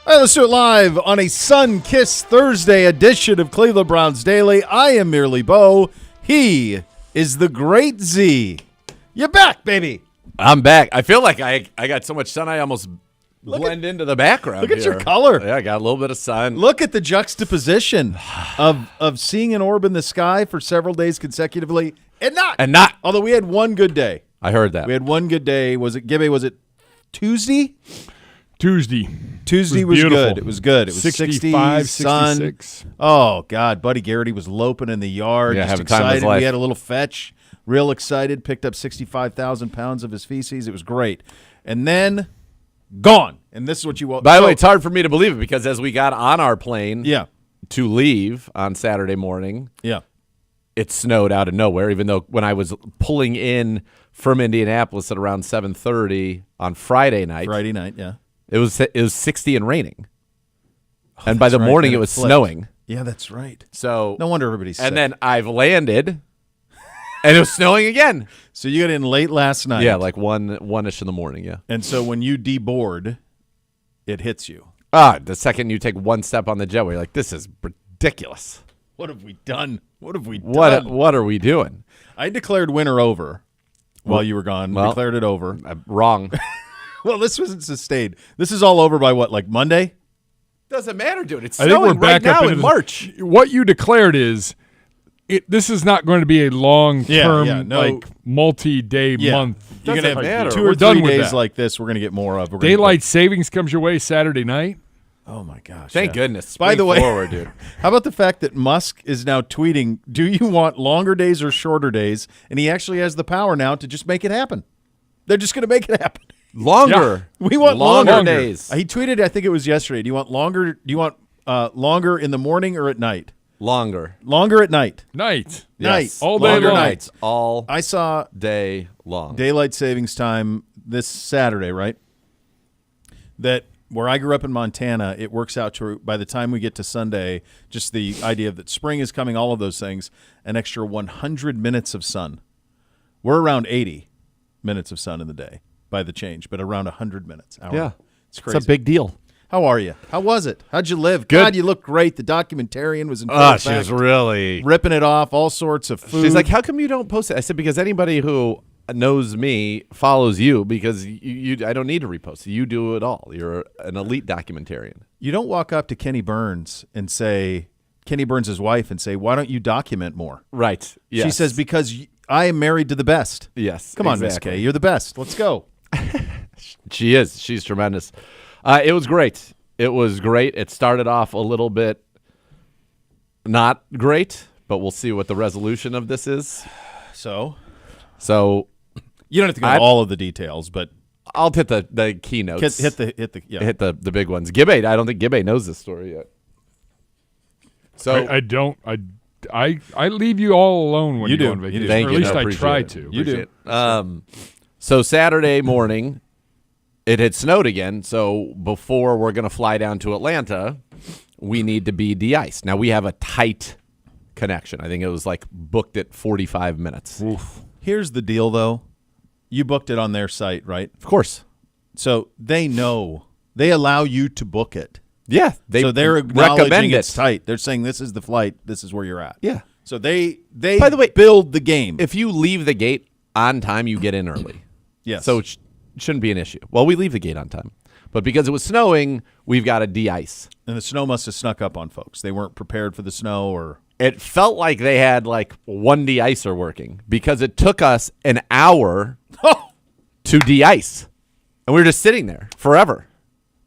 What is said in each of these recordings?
All right, let's do it live on a sun-kissed Thursday edition of Cleveland Browns Daily. I am merely Bo. He is the great Z. You're back, baby. I'm back. I feel like I got so much sun I almost blend into the background. Look at here. your color. Yeah, I got a little bit of sun. Look at the juxtaposition of seeing an orb in the sky for several days consecutively and not. Although we had one good day. I heard that. We had one good day. Was it, Gibby, was it Tuesday? Tuesday was beautiful. good. It was good. It was 65, 60, sun. 66. Oh, God. Buddy Garrity was loping in the yard. Yeah, just having time of his excited. life. We had a little fetch. Real excited. Picked up 65,000 pounds of his feces. It was great. And then gone. And this is what you want. By the way, it's hard for me to believe it because as we got on our plane to leave on Saturday morning, it snowed out of nowhere, even though when I was pulling in from Indianapolis at around 7:30 on Friday night, it was 60 and raining. And by the morning, it was snowing. Yeah, that's right. So no wonder everybody's sick. And then I've landed, and it was snowing again. So you got in late last night. Yeah, like one-ish in the morning, yeah. And so when you deboard, it hits you. The second you take one step on the jetway, you're like, this is ridiculous. What have we done? What have we done? What are we doing? I declared winter over while you were gone. Declared it over. Wrong. Well, this wasn't sustained. This is all over by what, like Monday? Doesn't matter, dude. It's I think snowing we're back right up now into in March. What you declared is this is not going to be a long-term, multi-day month. You're going to have 2 or We're 3 done with days that. like this we're going to get more of. Daylight savings comes your way Saturday night. Oh, my gosh. Thank goodness. By the way, forward, dude. How about the fact that Musk is now tweeting, do you want longer days or shorter days? And he actually has the power now to just make it happen. They're just going to make it happen. Longer. Yeah. We want longer days. He tweeted, I think it was yesterday. Do you want longer? Do you want longer in the morning or at night? Longer. Longer at night. Night. Yes. All day Longer long. nights. All I saw day long. Daylight savings time this Saturday, right? That where I grew up in Montana, it works out to, by the time we get to Sunday, just the idea that spring is coming, all of those things, an extra 100 minutes of sun. We're around 80 minutes of sun in the day by the change, but around 100 minutes. Yeah. It's crazy. It's a big deal. How are you? How was it? How'd you live? Good. God, you look great. The documentarian was in full She was effect, really ripping it off, all sorts of food. She's like, how come you don't post it? I said, because anybody who knows me follows you because you I don't need to repost. You do it all. You're an elite documentarian. You don't walk up to Kenny Burns and say, Kenny Burns' wife, and say, why don't you document more? Right. Yes. She says, because I am married to the best. Yes. Come on, Miss K. You're the best. Let's go. She is. She's tremendous. It was great. It was great. It started off a little bit not great, but we'll see what the resolution of this is. So you don't have to go into all of the details, but I'll hit the keynotes. hit the big ones. Gibbe, I don't think Gibbe knows this story yet. So I don't. I leave you all alone when you go on vacation. Thank or you. at least I Appreciate try it. to. You do. So Saturday morning, it had snowed again. So before we're going to fly down to Atlanta, we need to be de-iced. Now, we have a tight connection. I think it was like booked at 45 minutes. Oof. Here's the deal, though. You booked it on their site, right? Of course. So they know. They allow you to book it. Yeah. They're acknowledging recommend it's tight. They're saying this is the flight. This is where you're at. Yeah. So they By the way, build the game. If you leave the gate on time, you get in early. Yes. So it shouldn't be an issue. Well, we leave the gate on time. But because it was snowing, we've got to de-ice. And the snow must have snuck up on folks. They weren't prepared for the snow or... It felt like they had like one de-icer working because it took us an hour to de-ice. And we were just sitting there forever.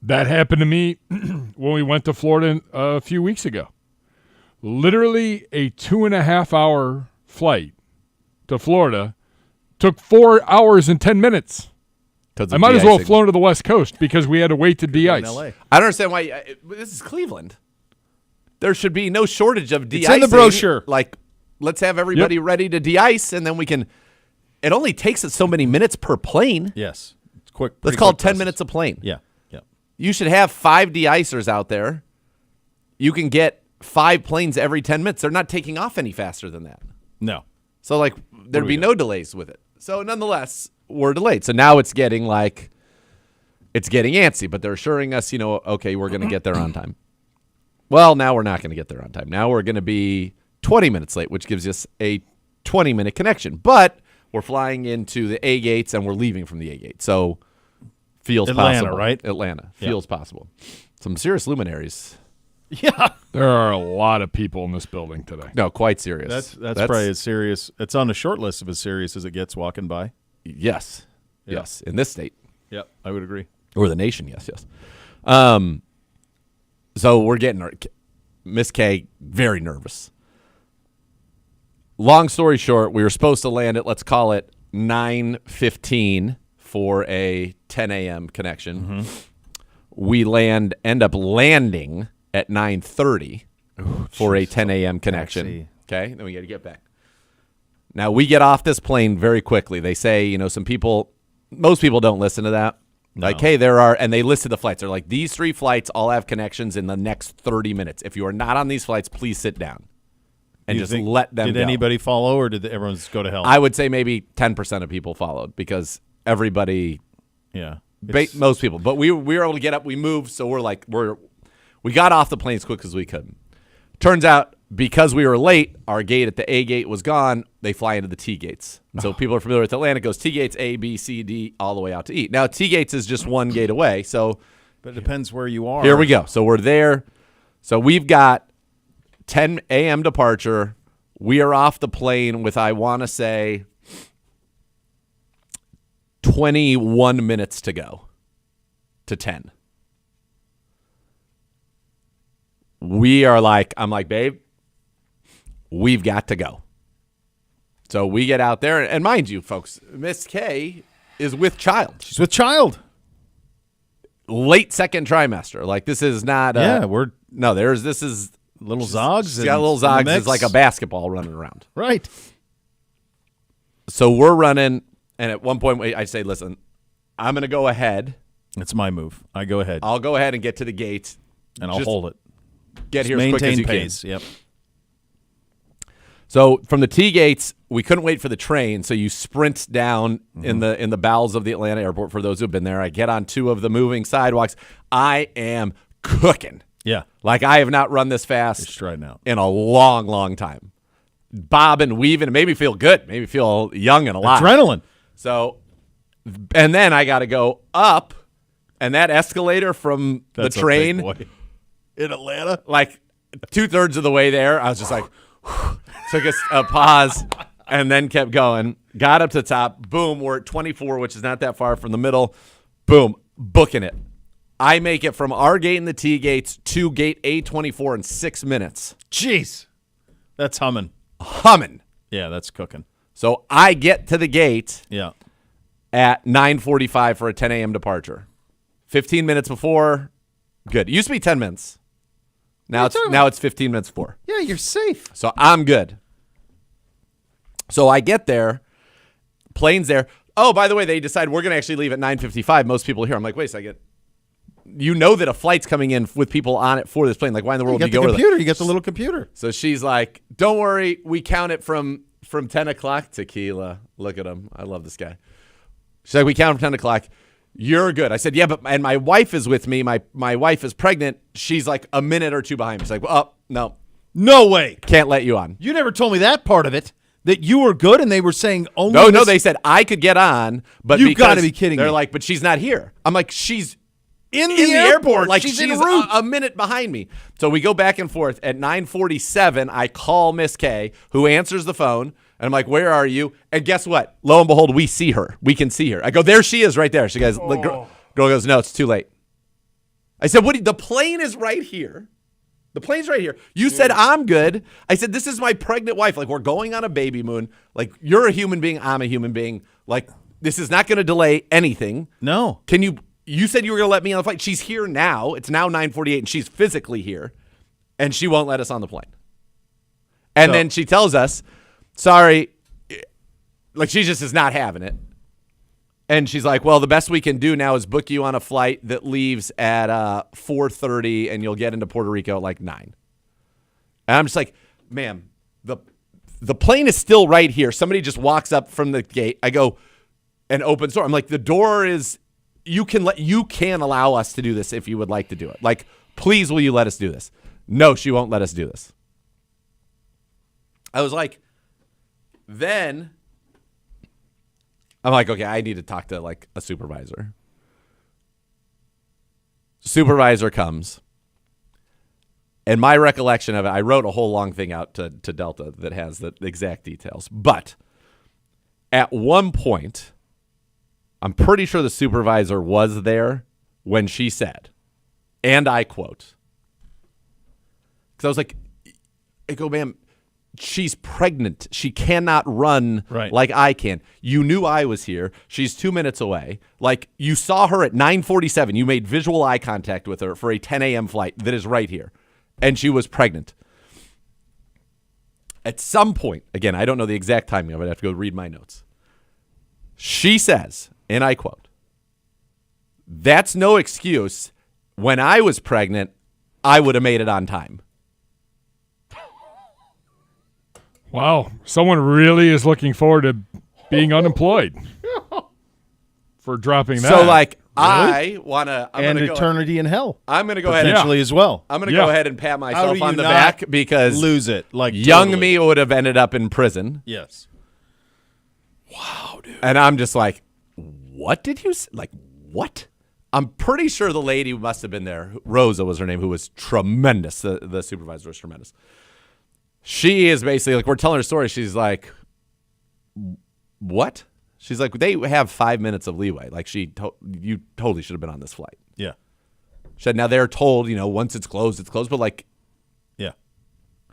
That happened to me when we went to Florida a few weeks ago. Literally a 2.5-hour flight to Florida took 4 hours and 10 minutes. I might as well have flown to the West Coast because we had to wait to de-ice. I don't understand why. This is Cleveland. There should be no shortage of de-icing. It's in the brochure. Like, let's have everybody ready to de-ice, and then we can. It only takes us so many minutes per plane. Yes. It's quick. Let's call it 10 minutes a plane. Yeah. You should have 5 de-icers out there. You can get 5 planes every 10 minutes. They're not taking off any faster than that. No. So, like, there'd be no delays with it. So, nonetheless, we're delayed. So now it's getting like it's getting antsy, but they're assuring us, okay, we're going to get there on time. Well, now we're not going to get there on time. Now we're going to be 20 minutes late, which gives us a 20-minute connection. But we're flying into the A gates and we're leaving from the A gate. So feels Atlanta, possible. Right? Atlanta. Feels possible. Some serious luminaries. Yeah. There are a lot of people in this building today. No, quite serious. That's probably as serious. It's on the short list of as serious as it gets walking by. Yes. Yeah. Yes. In this state. Yep, I would agree. Or the nation, yes. So we're getting Miss K very nervous. Long story short, we were supposed to land at, let's call it 9:15 for a 10 a.m. connection. Mm-hmm. We end up landing at 9:30 for a 10 a.m. connection. Okay, then we got to get back. Now, we get off this plane very quickly. They say, most people don't listen to that. No. Like, hey, and they listed the flights. They're like, these 3 flights all have connections in the next 30 minutes. If you are not on these flights, please sit down and just let them go. Did anybody follow, or did everyone just go to hell? I would say maybe 10% of people followed because everybody, most people. But we were able to get up. We moved, so we got off the plane as quick as we could. Turns out, because we were late, our gate at the A gate was gone. They fly into the T gates. So people are familiar with Atlanta. It goes T gates, A, B, C, D, all the way out to E. Now, T gates is just one gate away. So, but it depends where you are. Here we go. So we're there. So we've got 10 a.m. departure. We are off the plane with, I want to say, 21 minutes to go to 10. I'm like, babe, we've got to go. So we get out there, and mind you, folks, Miss K is with child. She's with child. Late second trimester. Like, this is not. This is little Zogs. She's got little Zogs. It's like a basketball running around. Right. So we're running, and at one point I say, listen, I'm going to go ahead. It's my move. I go ahead. I'll go ahead and get to the gate. And I'll hold it. Get here as quick as you pace. can. Yep. So from the T gates, we couldn't wait for the train, so you sprint down in the bowels of the Atlanta airport. For those who've been there, I get on 2 of the moving sidewalks. I am cooking. Yeah. Like, I have not run this fast striding out in a long, long time. Bobbing, weaving, it made me feel good. Made me feel young and alive. Adrenaline. So, and then I got to go up, and that escalator from the train a big boy. In Atlanta, like 2/3 of the way there, I was just like, took a pause, and then kept going. Got up to the top. Boom, we're at 24, which is not that far from the middle. Boom, booking it. I make it from our gate in the T gates to gate A24 in 6 minutes. Jeez, that's humming. Yeah, that's cooking. So I get to the gate. Yeah. At 9:45 for a 10 a.m. departure. 15 minutes before, good. It used to be 10 minutes. Now it's 15 minutes before. Yeah, you're safe. So I'm good. So I get there, plane's there. Oh, by the way, they decide we're going to actually leave at 9:55. Most people here. I'm like, wait a second. You know that a flight's coming in with people on it for this plane. Like, why in the world do you go to the computer? You get the little computer. So she's like, don't worry. We count it from 10 o'clock. Tequila. Look at him. I love this guy. She's like, we count from 10 o'clock. You're good. I said, yeah, and my wife is with me. My wife is pregnant. She's like a minute or 2 behind me. She's like, oh, no. No way. Can't let you on. You never told me that part of it, that you were good, and they were saying only No, they said I could get on, but you've got to be kidding me. They're like, but she's not here. I'm like, she's in the airport. Like, she's en route. A minute behind me. So we go back and forth. At 9:47, I call Miss K, who answers the phone. And I'm like, where are you? And guess what? Lo and behold, we see her. We can see her. I go, there she is right there. She goes, the girl goes, no, it's too late. I said, the plane is right here. The plane's right here. You said I'm good. I said, this is my pregnant wife. Like, we're going on a baby moon. Like, you're a human being. I'm a human being. Like, this is not going to delay anything. No. You said you were going to let me on the flight. She's here now. It's now 9:48, and she's physically here. And she won't let us on the plane. And then she tells us, sorry, like, she just is not having it. And she's like, well, the best we can do now is book you on a flight that leaves at 4:30, and you'll get into Puerto Rico at like 9. And I'm just like, ma'am, the plane is still right here. Somebody just walks up from the gate. I go, and opens door. I'm like, the door is you can allow us to do this if you would like to do it. Like, please, will you let us do this? No, she won't let us do this. I was like, then I'm like, okay, I need to talk to like a supervisor. Supervisor comes. And my recollection of it, I wrote a whole long thing out to Delta that has the exact details. But at one point, I'm pretty sure the supervisor was there when she said, and I quote, because I was like, I go, ma'am, she's pregnant. She cannot run like I can. You knew I was here. She's 2 minutes away. Like, you saw her at 9:47. You made visual eye contact with her for a 10 a.m. flight that is right here. And she was pregnant. At some point, again, I don't know the exact timing of it. I have to go read my notes. She says, and I quote, "That's no excuse. When I was pregnant, I would have made it on time." Wow. Someone really is looking forward to being unemployed for dropping that. So, like, I want to... And eternity in hell. I'm going to go ahead potentially as well. I'm going to go ahead and pat myself on the not back because lose it. Like, young totally. me would have ended up in prison. Yes. Wow, dude. And I'm just like, what did you say? Like, what? I'm pretty sure the lady must have been there. Rosa was her name, who was tremendous. The supervisor was tremendous. She is basically, like, we're telling her story. She's like, what? She's like, they have 5 minutes of leeway. Like, you totally should have been on this flight. Yeah. She said, now they're told, once it's closed, it's closed. But, like, yeah,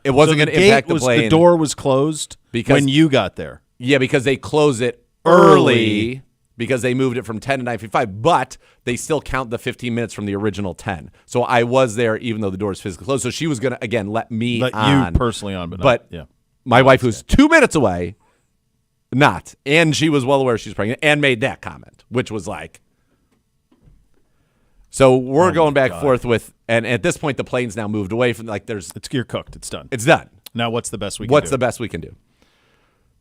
it wasn't going to impact the plane. The door was closed when you got there. Yeah, because they closed it early because they moved it from 10 to 9:55, but they still count the 15 minutes from the original 10. So I was there even though the door is physically closed. So she was going to, again, let me on. You personally on, but yeah. My wife, who's 2 minutes away, not. And she was well aware she's pregnant and made that comment, which was like. So we're going back and forth with, and at this point, the plane's now moved away from, like, You're cooked. It's done. It's done. Now what's the best we can do? What's the best we can do?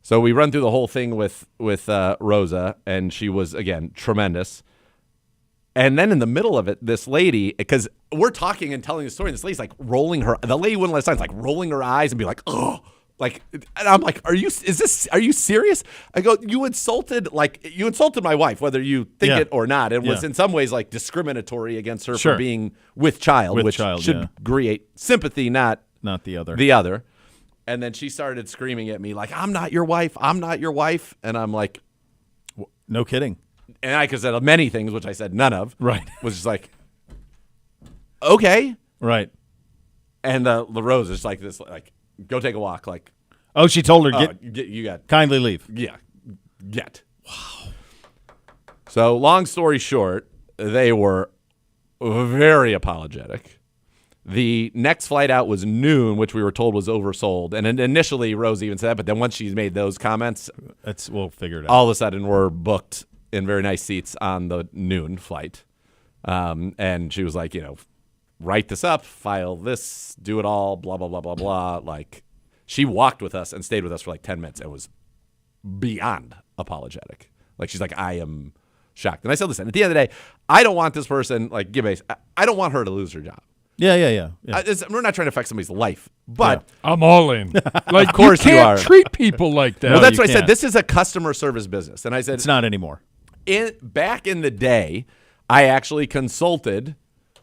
So we run through the whole thing with Rosa, and she was, again, tremendous. And then in the middle of it, this lady, because we're talking and telling the story, and this lady's like rolling her, the lady wouldn't let us like rolling her eyes and be like, oh, like, and I'm like, are you serious? I go, you insulted my wife, whether you think it or not. It was in some ways like discriminatory against her for being with child, which should create sympathy, not the other. The other. And then she started screaming at me like, I'm not your wife. I'm not your wife. And I'm like, no kidding. And I could said many things, which I said none of. Right. Was just like, okay. Right. And the Rose is like this, like, go take a walk. Like, oh, she told her, you got kindly leave. Yeah. Get. Wow. So long story short, they were very apologetic. The next flight out was noon, which we were told was oversold. And initially, Rose even said that, but then once she's made those comments, we'll figure it out. All of a sudden, we're booked in very nice seats on the noon flight. And she was like, write this up, file this, do it all, blah, blah, blah, blah, blah. Like, she walked with us and stayed with us for like 10 minutes and was beyond apologetic. Like, she's like, I am shocked. And I said, listen, at the end of the day, I don't want this person, like, I don't want her to lose her job. Yeah. We're not trying to affect somebody's life, but I'm all in. Like, of course you can't are. treat people like that. Well, that's what I said. This is a customer service business, and I said it's not anymore. Back in the day, I actually consulted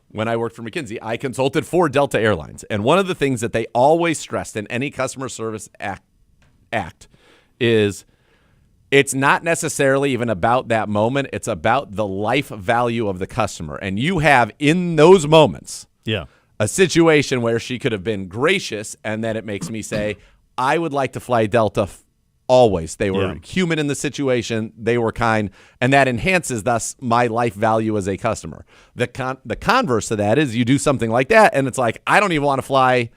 when I worked for McKinsey. I consulted for Delta Airlines, and one of the things that they always stressed in any customer service act is it's not necessarily even about that moment. It's about the life value of the customer, and you have in those moments. Yeah. A situation where she could have been gracious, and then it makes me say, I would like to fly Delta always. They were human in the situation. They were kind, and that enhances, thus, my life value as a customer. The converse to that is you do something like that, and it's like, I don't even want to fly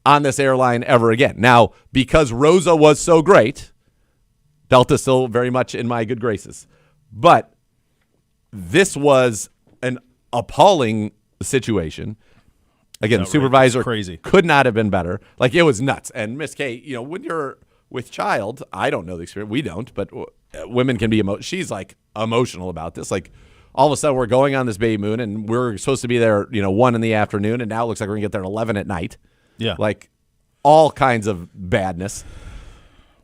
on this airline ever again. Now, because Rosa was so great, Delta's still very much in my good graces. But this was an appalling situation. Again, the supervisor could not have been better. Like, it was nuts. And Miss K, when you're with child, I don't know the experience. We don't, but women can be she's like emotional about this. Like, all of a sudden we're going on this baby moon, and we're supposed to be there, 1 in the afternoon, and now it looks like we're going to get there at 11 at night. Yeah. Like all kinds of badness.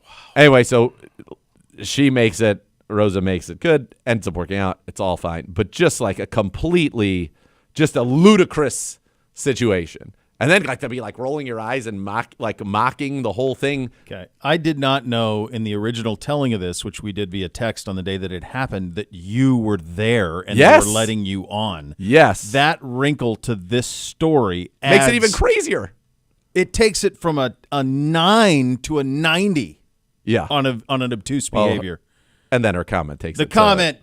Wow. Anyway, so she makes it. Rosa makes it good. Ends up working out. It's all fine. But just like just a ludicrous situation. And then to be like rolling your eyes and mocking the whole thing. Okay. I did not know in the original telling of this, which we did via text on the day that it happened, that you were there and they were letting you on. Yes. That wrinkle to this story makes it even crazier. It takes it from a 9 to a 90. Yeah. On an obtuse behavior. And then her comment takes the comment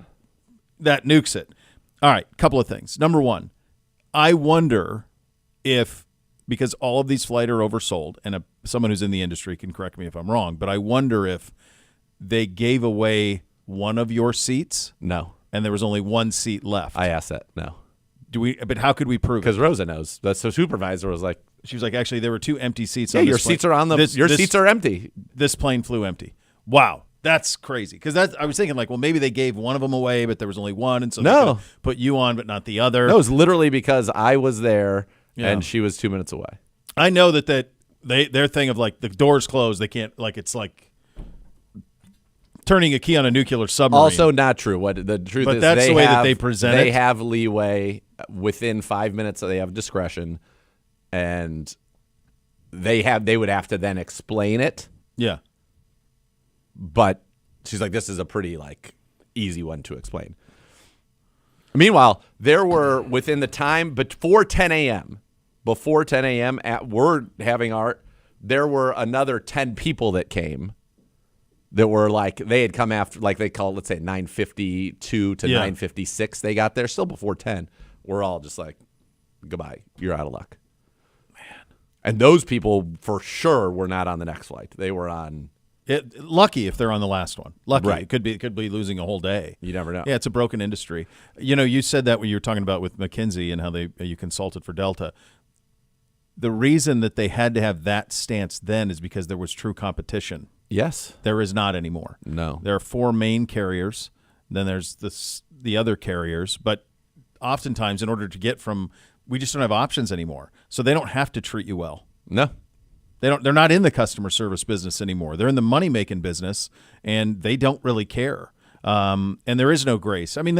that nukes it. All right, couple of things. Number one, I wonder if, because all of these flights are oversold, and someone who's in the industry can correct me if I'm wrong, but I wonder if they gave away one of your seats. No. And there was only one seat left. I asked that. No. But how could we prove it? Because Rosa knows. The supervisor was like, she was like, actually, there were 2 empty seats. Yeah, on your this plane. seats are on your seats are empty. This plane flew empty. Wow. That's crazy. Because I was thinking, like, well, maybe they gave one of them away, but there was only one, and so they could put you on, but not the other. No, it was literally because I was there and she was 2 minutes away. I know that their thing of, like, the doors closed, they can't, like, it's like turning a key on a nuclear submarine. Also not true. What the truth is, that's the way that they present it. They have leeway within 5 minutes, so they have discretion, and they would have to then explain it. Yeah. But she's like, this is a pretty easy one to explain. Meanwhile, there were within the time before 10 a.m. We're having art. There were another 10 people that came that were they had come after, they call it, let's say 9:52 to 9:56. They got there still before 10. We're all just like, goodbye. You're out of luck. Man. And those people for sure were not on the next flight. They were on. Lucky if they're on the last one. Lucky. Right. It could be losing a whole day. You never know. Yeah, it's a broken industry. You said that when you were talking about with McKinsey and how you consulted for Delta. The reason that they had to have that stance then is because there was true competition. Yes. There is not anymore. No. There are 4 main carriers. Then there's the other carriers. But oftentimes, in order to get we just don't have options anymore. So they don't have to treat you well. No. They're not in the customer service business anymore. They're in the money-making business, and they don't really care. And there is no grace. I mean,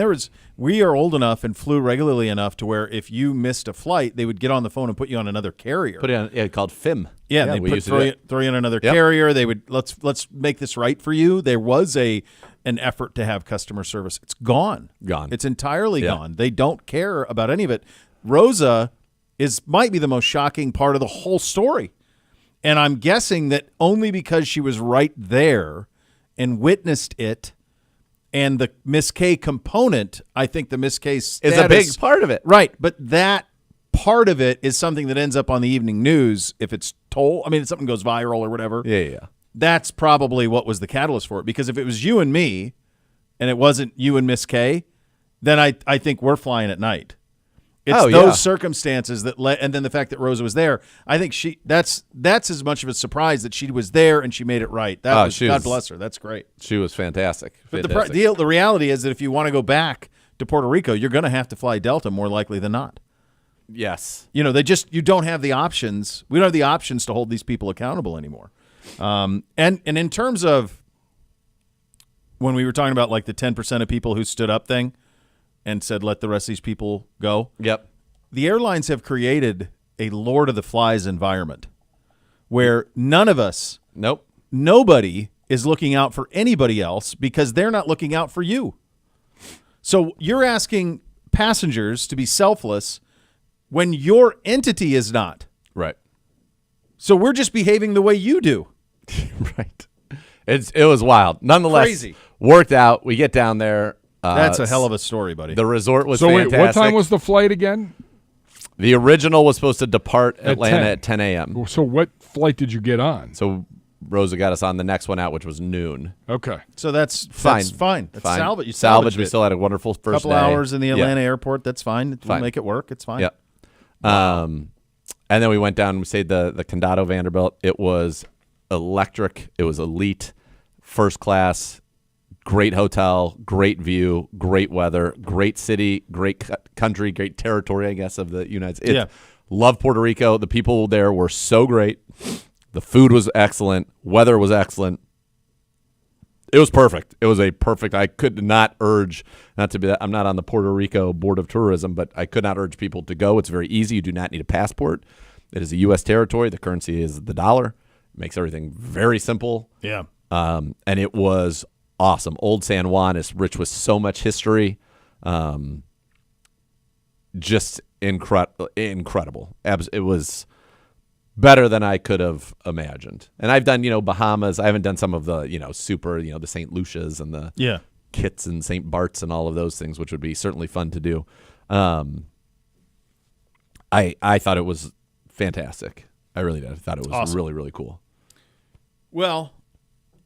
we are old enough and flew regularly enough to where if you missed a flight, they would get on the phone and put you on another carrier. Put it on, called FIM. Yeah, they throw you on another carrier. They would let's make this right for you. There was an effort to have customer service. It's gone. It's entirely gone. They don't care about any of it. Rosa might be the most shocking part of the whole story. And I'm guessing that only because she was right there and witnessed it, and the Miss K component, I think the Miss K status is a big part of it. Right, but that part of it is something that ends up on the evening news if it's told. I mean, if something goes viral or whatever. Yeah. That's probably what was the catalyst for it. Because if it was you and me and it wasn't you and Miss K, then I think we're flying at night. It's those circumstances that and then the fact that Rosa was there. I think that's as much of a surprise that she was there and she made it right. God bless her. That's great. She was fantastic. But the reality is that if you want to go back to Puerto Rico, you're going to have to fly Delta more likely than not. Yes. You don't have the options. We don't have the options to hold these people accountable anymore. And in terms of when we were talking about the 10% of people who stood up thing, and said, let the rest of these people go. Yep. The airlines have created a Lord of the Flies environment where none of us, nobody is looking out for anybody else because they're not looking out for you. So you're asking passengers to be selfless when your entity is not. Right. So we're just behaving the way you do. Right. It was wild. Nonetheless, crazy. Worked out. We get down there. That's a hell of a story, buddy. The resort was fantastic. So wait, what time was the flight again? The original was supposed to depart Atlanta at 10 a.m. So what flight did you get on? So Rosa got us on the next one out, which was noon. Okay. So that's fine. That's fine. Salvage. You salvaged. We still had a wonderful first couple hours in the Atlanta airport. That's fine. We'll make it work. It's fine. Yep. And then we went down and we stayed the Condado Vanderbilt. It was electric. It was elite, first class, great hotel, great view, great weather, great city, great country, great territory, I guess, of the United States. Yeah. Love Puerto Rico. The people there were so great. The food was excellent. Weather was excellent. It was perfect. It was a perfect. I could not urge, not to be that, I'm not on the Puerto Rico Board of Tourism, but I could not urge people to go. It's very easy. You do not need a passport. It is a U.S. territory. The currency is the dollar. It makes everything very simple. Yeah. And it was awesome. Old San Juan is rich with so much history. Just incredible. It was better than I could have imagined. And I've done, Bahamas. I haven't done some of the, super, the St. Lucia's and the Kitts and St. Bart's and all of those things, which would be certainly fun to do. I thought it was fantastic. I really did. I thought it was awesome. Really, really cool. Well,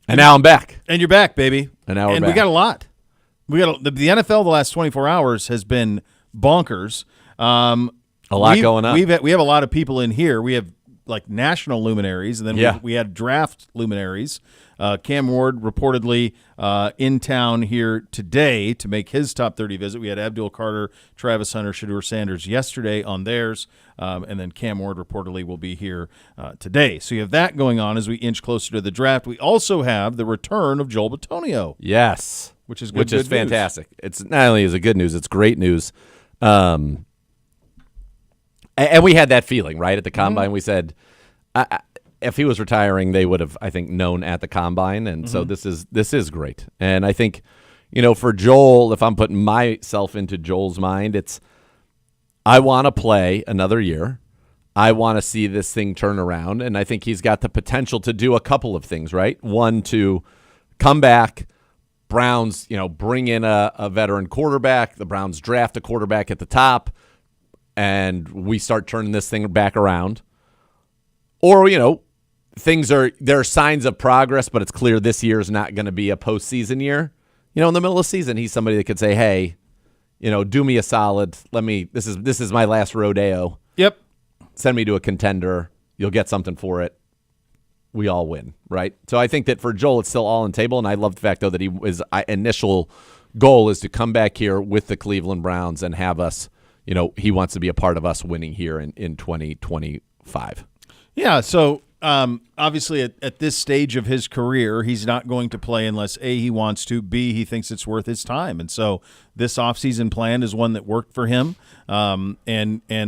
and now I'm back. And you're back, baby. And now we're back. We got a lot. The NFL the last 24 hours has been bonkers. A lot going on. We have a lot of people in here. We have like national luminaries, and then we had draft luminaries. Cam Ward reportedly in town here today to make his top 30 visit. We had Abdul Carter, Travis Hunter, Shadur Sanders yesterday on theirs, and then Cam Ward reportedly will be here today. So you have that going on as we inch closer to the draft. We also have the return of Joel Bitonio. Yes. Which is fantastic. It's not only is it good news, it's great news. And we had that feeling, right, at the Combine. We said if he was retiring, they would have, I think, known at the Combine. And so this is great. And I think, for Joel, if I'm putting myself into Joel's mind, it's I want to play another year. I want to see this thing turn around. And I think he's got the potential to do a couple of things, right? One, to come back. Browns, bring in a veteran quarterback. The Browns draft a quarterback at the top. And we start turning this thing back around. Or, there are signs of progress, but it's clear this year is not going to be a postseason year. In the middle of the season, he's somebody that could say, hey, do me a solid. This is my last rodeo. Yep. Send me to a contender. You'll get something for it. We all win, right? So I think that for Joel, it's still all on the table. And I love the fact, though, that his initial goal is to come back here with the Cleveland Browns and have us, he wants to be a part of us winning here in 2025. Yeah, so obviously at this stage of his career, he's not going to play unless A, he wants to, B, he thinks it's worth his time. And so this offseason plan is one that worked for him, and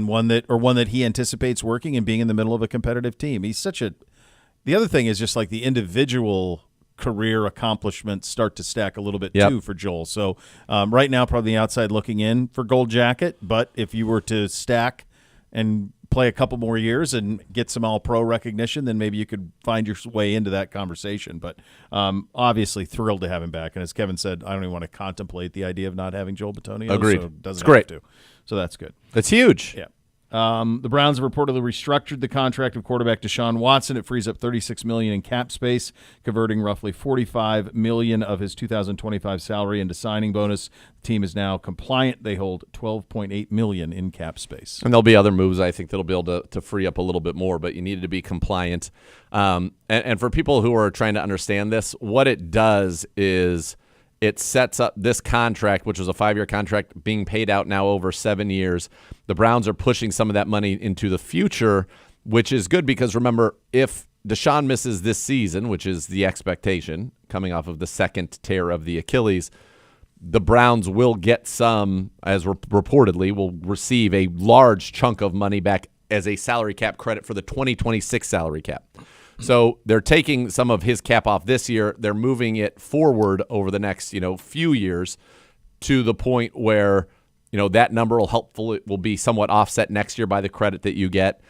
one that he anticipates working and being in the middle of a competitive team. The other thing is just like the individual career accomplishments start to stack a little bit too for Joel. So right now, probably the outside looking in for Gold Jacket. But if you were to stack and play a couple more years and get some all-pro recognition, then maybe you could find your way into that conversation. But obviously thrilled to have him back. And as Kevin said, I don't even want to contemplate the idea of not having Joel Bitonio. Agreed. So it's great. So that's good. That's huge. Yeah. The Browns have reportedly restructured the contract of quarterback Deshaun Watson. It frees up $36 million in cap space, converting roughly $45 million of his 2025 salary into signing bonus. The team is now compliant. They hold $12.8 million in cap space. And there'll be other moves, I think, that'll be able to free up a little bit more, but you needed to be compliant. And for people who are trying to understand this, what it does is it sets up this contract, which was a 5-year contract, being paid out now over 7 years. The Browns are pushing some of that money into the future, which is good because, remember, if Deshaun misses this season, which is the expectation, coming off of the second tear of the Achilles, the Browns will get some, as reportedly, will receive a large chunk of money back as a salary cap credit for the 2026 salary cap. So they're taking some of his cap off this year. They're moving it forward over the next, few years to the point where, that number will be somewhat offset next year by the credit that you get.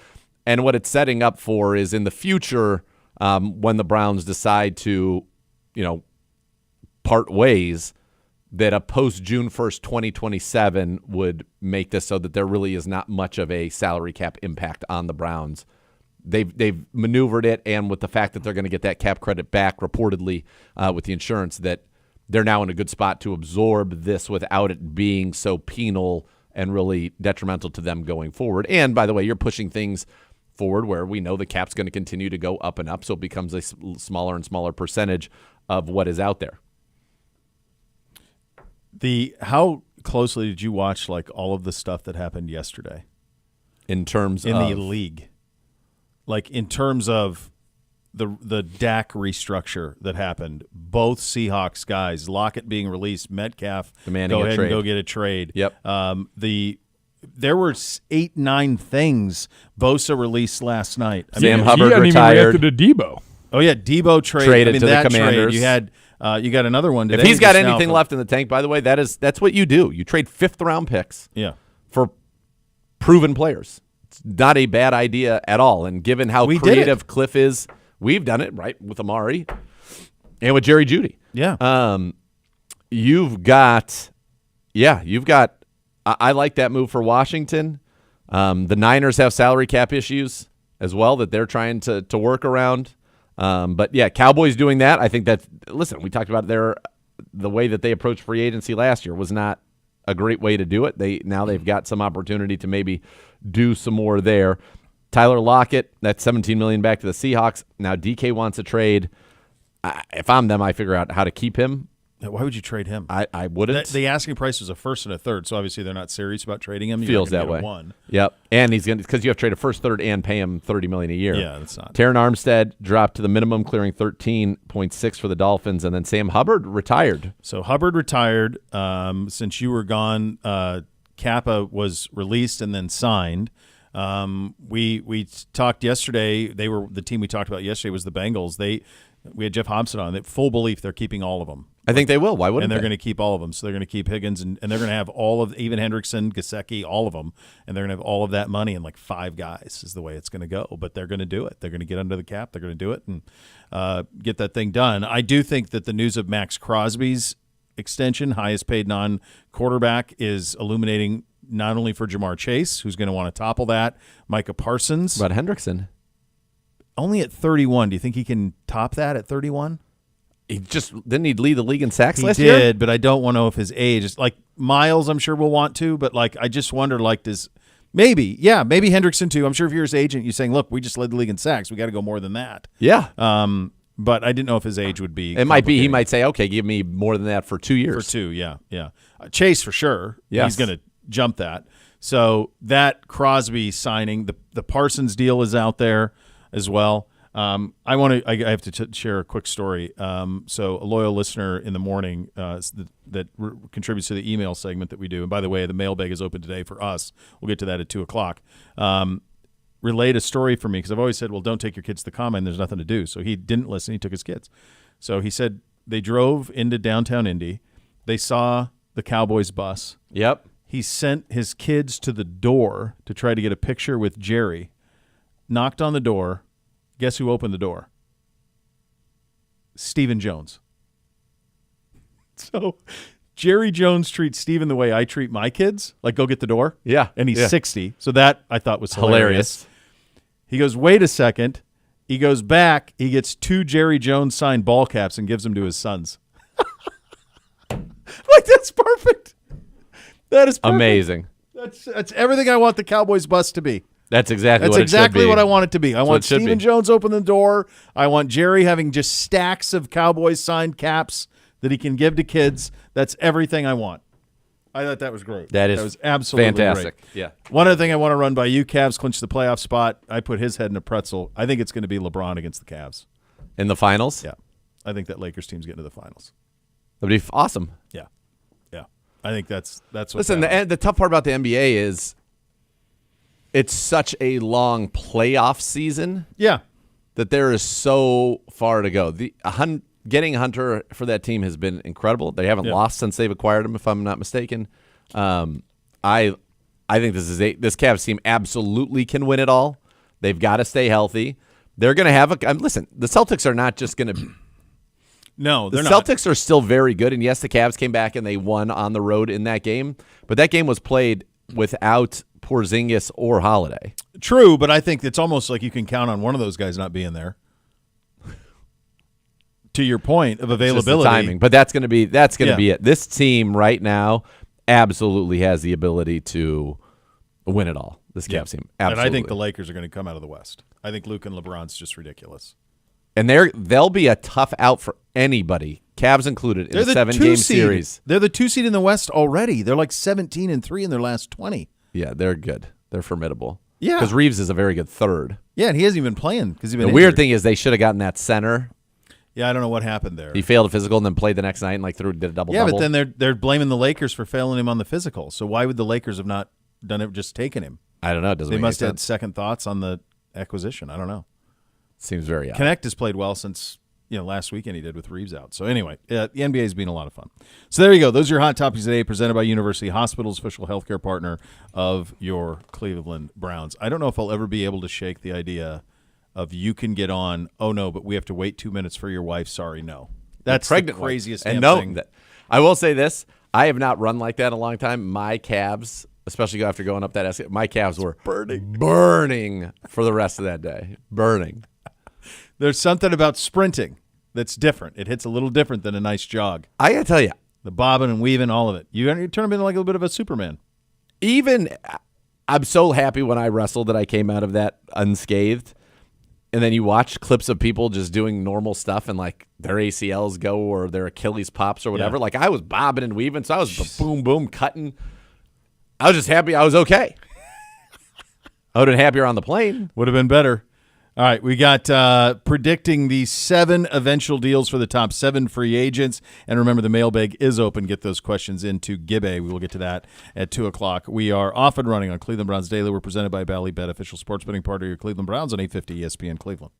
And what it's setting up for is in the future, when the Browns decide to, part ways, that a post June 1st, 2027 would make this so that there really is not much of a salary cap impact on the Browns. They've maneuvered it, and with the fact that they're going to get that cap credit back, reportedly, with the insurance, that they're now in a good spot to absorb this without it being so penal and really detrimental to them going forward. And, by the way, you're pushing things forward where we know the cap's going to continue to go up and up, so it becomes a smaller and smaller percentage of what is out there. How closely did you watch like all of the stuff that happened yesterday? In terms of the league, like in terms of the Dak restructure that happened, both Seahawks guys, Lockett being released, Metcalf, demanding go ahead a trade. And go get a trade. Yep. There were 8-9 things Bosa released last night. Sam Hubbard retired. He hadn't even reacted to Debo. Oh yeah, Debo traded to the Commanders. Trade, you got another one today. If he's got anything left in the tank, by the way, that's what you do. You trade 5th-round picks. Yeah. For proven players. It's not a bad idea at all. And given how creative Cliff is, we've done it, right, with Amari and with Jerry Jeudy. Yeah. You've got I like that move for Washington. The Niners have salary cap issues as well that they're trying to work around. But yeah, Cowboys doing that. I think listen, we talked about the way that they approached free agency last year was not a great way to do it. They've got some opportunity to maybe do some more there. Tyler Lockett, that's $17 million back to the Seahawks. Now DK wants a trade. If I'm them, I figure out how to keep him. Why would you trade him? I wouldn't. The asking price was a 1st and a 3rd, so obviously they're not serious about trading him. Feels that way. Yep, and he's going because you have to trade a 1st, 3rd, and pay him $30 million a year. Yeah, that's not. Taron Armstead dropped to the minimum, clearing 13.6 for the Dolphins, and then Sam Hubbard retired. So Hubbard retired. Since you were gone, Kappa was released and then signed. We talked yesterday. They were the team we talked about yesterday was the Bengals. We had Jeff Hobson on. Full belief they're keeping all of them. I think they will. Why wouldn't and they're they? going to keep all of them. So they're going to keep Higgins, and they're going to have all of even Hendrickson, Gesicki, all of them, and they're going to have all of that money and like 5 guys is the way it's going to go. But they're going to do it. They're going to get under the cap. They're going to do it and get that thing done. I do think that the news of Max Crosby's extension, highest paid non-quarterback, is illuminating not only for Jamar Chase, who's going to want to topple that, Micah Parsons. What about Hendrickson? Only at 31. Do you think he can top that at 31? Didn't he lead the league in sacks last year? He did, but I don't want to know if his age is like Miles. I'm sure will want to, but like I just wonder, like does maybe Hendrickson too. I'm sure if you're his agent, you're saying, look, we just led the league in sacks. We got to go more than that. Yeah. But I didn't know if his age would be. It might be. He might say, okay, give me more than that for 2 years. For 2, yeah. Chase for sure. Yes. He's going to jump that. So that Crosby signing, the Parsons deal is out there as well. I have to share a quick story. So a loyal listener in the morning that contributes to the email segment that we do. And by the way, the mailbag is open today for us. We'll get to that at 2:00. Relayed a story for me because I've always said, well, don't take your kids to the combine. There's nothing to do. So he didn't listen. He took his kids. So he said they drove into downtown Indy. They saw the Cowboys bus. Yep. He sent his kids to the door to try to get a picture with Jerry. Knocked on the door. Guess who opened the door? Stephen Jones. So Jerry Jones treats Stephen the way I treat my kids, like go get the door. Yeah. And he's 60. So that I thought was hilarious. He goes, wait a second. He goes back. He gets 2 Jerry Jones signed ball caps and gives them to his sons. Like, that's perfect. That is perfect. Amazing. That's everything I want the Cowboys bus to be. That's exactly what I want it to be. I want Stephen Jones open the door. I want Jerry having just stacks of Cowboys signed caps that he can give to kids. That's everything I want. I thought that was great. That was absolutely fantastic. Great. Yeah. One other thing I want to run by you, Cavs clinch the playoff spot. I put his head in a pretzel. I think it's going to be LeBron against the Cavs. In the finals? Yeah. I think that Lakers team's getting to the finals. That'd be awesome. Yeah. I think that's what. Listen, the tough part about the NBA is it's such a long playoff season. Yeah. That there is so far to go. Getting Hunter for that team has been incredible. They haven't lost since they've acquired him, if I'm not mistaken. I think this Cavs team absolutely can win it all. They've got to stay healthy. They're going to have listen, the Celtics are not just going to. No, they're not. The Celtics are still very good, and yes, the Cavs came back and they won on the road in that game, but that game was played without Porzingis or Holiday. True, but I think it's almost like you can count on one of those guys not being there. To your point of availability, timing, but that's going to be it. This team right now absolutely has the ability to win it all. This Cavs team, absolutely. And I think the Lakers are going to come out of the West. I think Luke and LeBron's just ridiculous. And they'll be a tough out for anybody Cavs included in They're the the 7-game seed. series. They're the 2 seed in the West already. They're like 17-3 in their last 20. Yeah, they're good. They're formidable. Yeah. Because Reeves is a very good third. Yeah, and he hasn't even been playing because he's been The injured. weird thing is they should have gotten that center. Yeah, I don't know what happened there. He failed a physical and then played the next night and did a double-double. Yeah, but then they're blaming the Lakers for failing him on the physical. So why would the Lakers have not done it, just taken him? I don't know. It doesn't They make must any have had sense. second thoughts on the acquisition. I don't know. Seems very odd. Connect has played well since last weekend he did with Reeves out. So anyway, the NBA has been a lot of fun. So there you go. Those are your hot topics today, presented by University Hospitals, official healthcare partner of your Cleveland Browns. I don't know if I'll ever be able to shake the idea of you can get on. Oh no, but we have to wait 2 minutes for your wife. Sorry, no. That's the craziest damn thing. That I will say this: I have not run like that in a long time. My calves, especially after going up that escalator, my calves were burning for the rest of that day. Burning. There's something about sprinting that's different. It hits a little different than a nice jog. I gotta tell you, the bobbing and weaving, all of it. You turn into like a little bit of a Superman. I'm so happy when I wrestled that I came out of that unscathed. And then you watch clips of people just doing normal stuff and their ACLs go or their Achilles pops or whatever. Yeah. I was bobbing and weaving, so I was boom, boom, cutting. I was just happy I was okay. I would have been happier on the plane. Would have been better. All right, we got predicting the 7 eventual deals for the top 7 free agents. And remember, the mailbag is open. Get those questions into Gibbe. We will get to that at 2 o'clock. We are off and running on Cleveland Browns Daily. We're presented by Bally Bet, official sports betting partner of your Cleveland Browns on 850 ESPN Cleveland.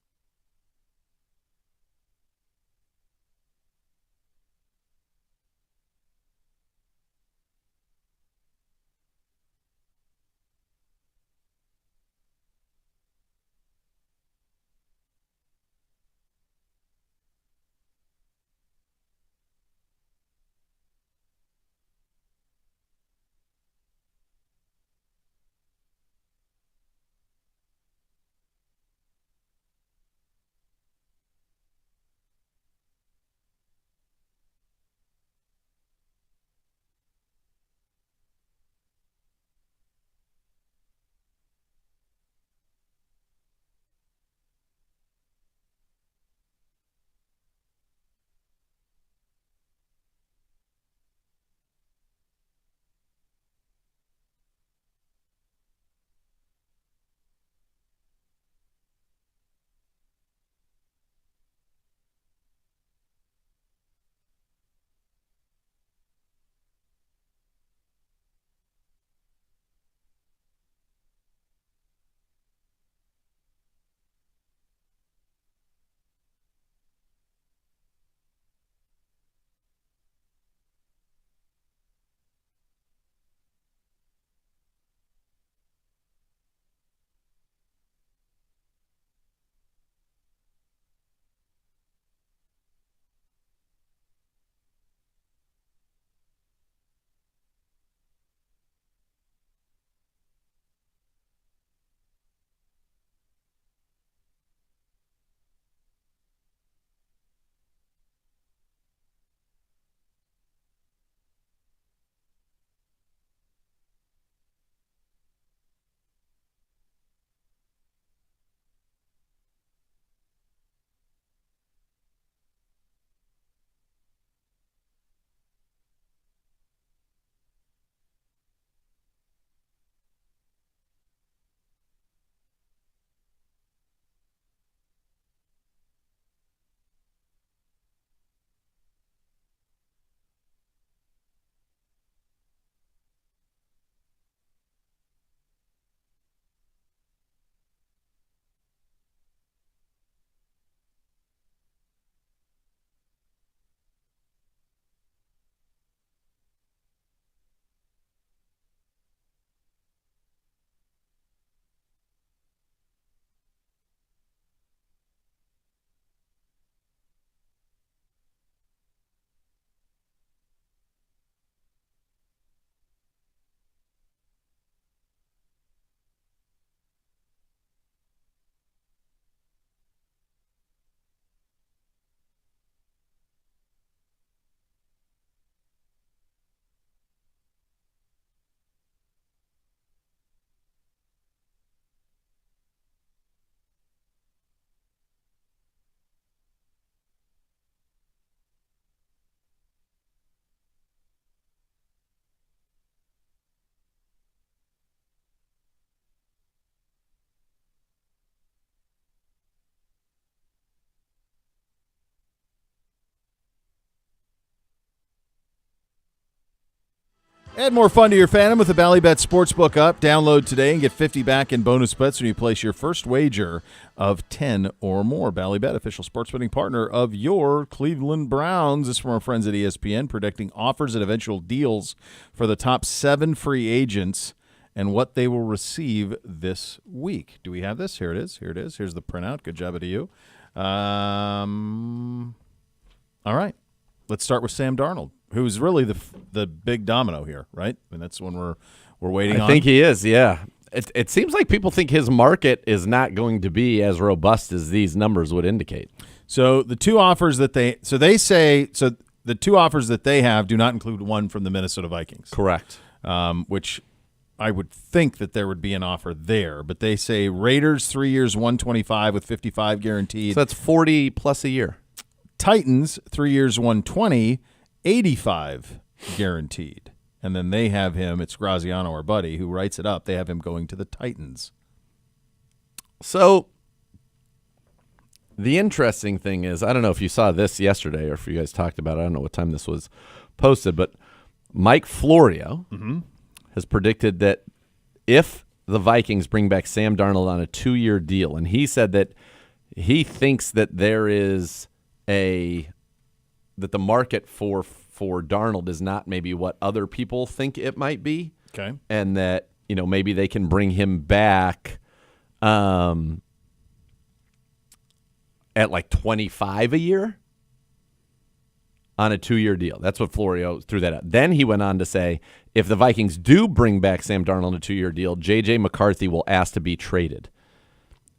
Add more fun to your fandom with the Ballybet Sportsbook app. Download today and get 50 back in bonus bets when you place your first wager of 10 or more. Ballybet, official sports betting partner of your Cleveland Browns. This is from our friends at ESPN, predicting offers and eventual deals for the top 7 free agents and what they will receive this week. Do we have this? Here it is. Here's the printout. Good job to you. All right. Let's start with Sam Darnold, who's really the big domino here, right? I mean, that's when we're waiting on. I think he is, yeah. It seems like people think his market is not going to be as robust as these numbers would indicate. So the two offers that the two offers that they have do not include one from the Minnesota Vikings. Correct. Which I would think that there would be an offer there, but they say Raiders 3 years, 125 with 55 guaranteed. So that's 40 plus a year. Titans 3 years, 120, 85 guaranteed. And then they have him, it's Graziano, our buddy, who writes it up. They have him going to the Titans. So the interesting thing is, I don't know if you saw this yesterday or if you guys talked about it. I don't know what time this was posted, but Mike Florio has predicted that if the Vikings bring back Sam Darnold on a 2-year deal, and he said that he thinks that there is that the market for Darnold is not maybe what other people think it might be. Okay. And that, maybe they can bring him back at like 25 a year on a 2-year deal. That's what Florio threw that out. Then he went on to say, if the Vikings do bring back Sam Darnold on a 2-year deal, J.J. McCarthy will ask to be traded.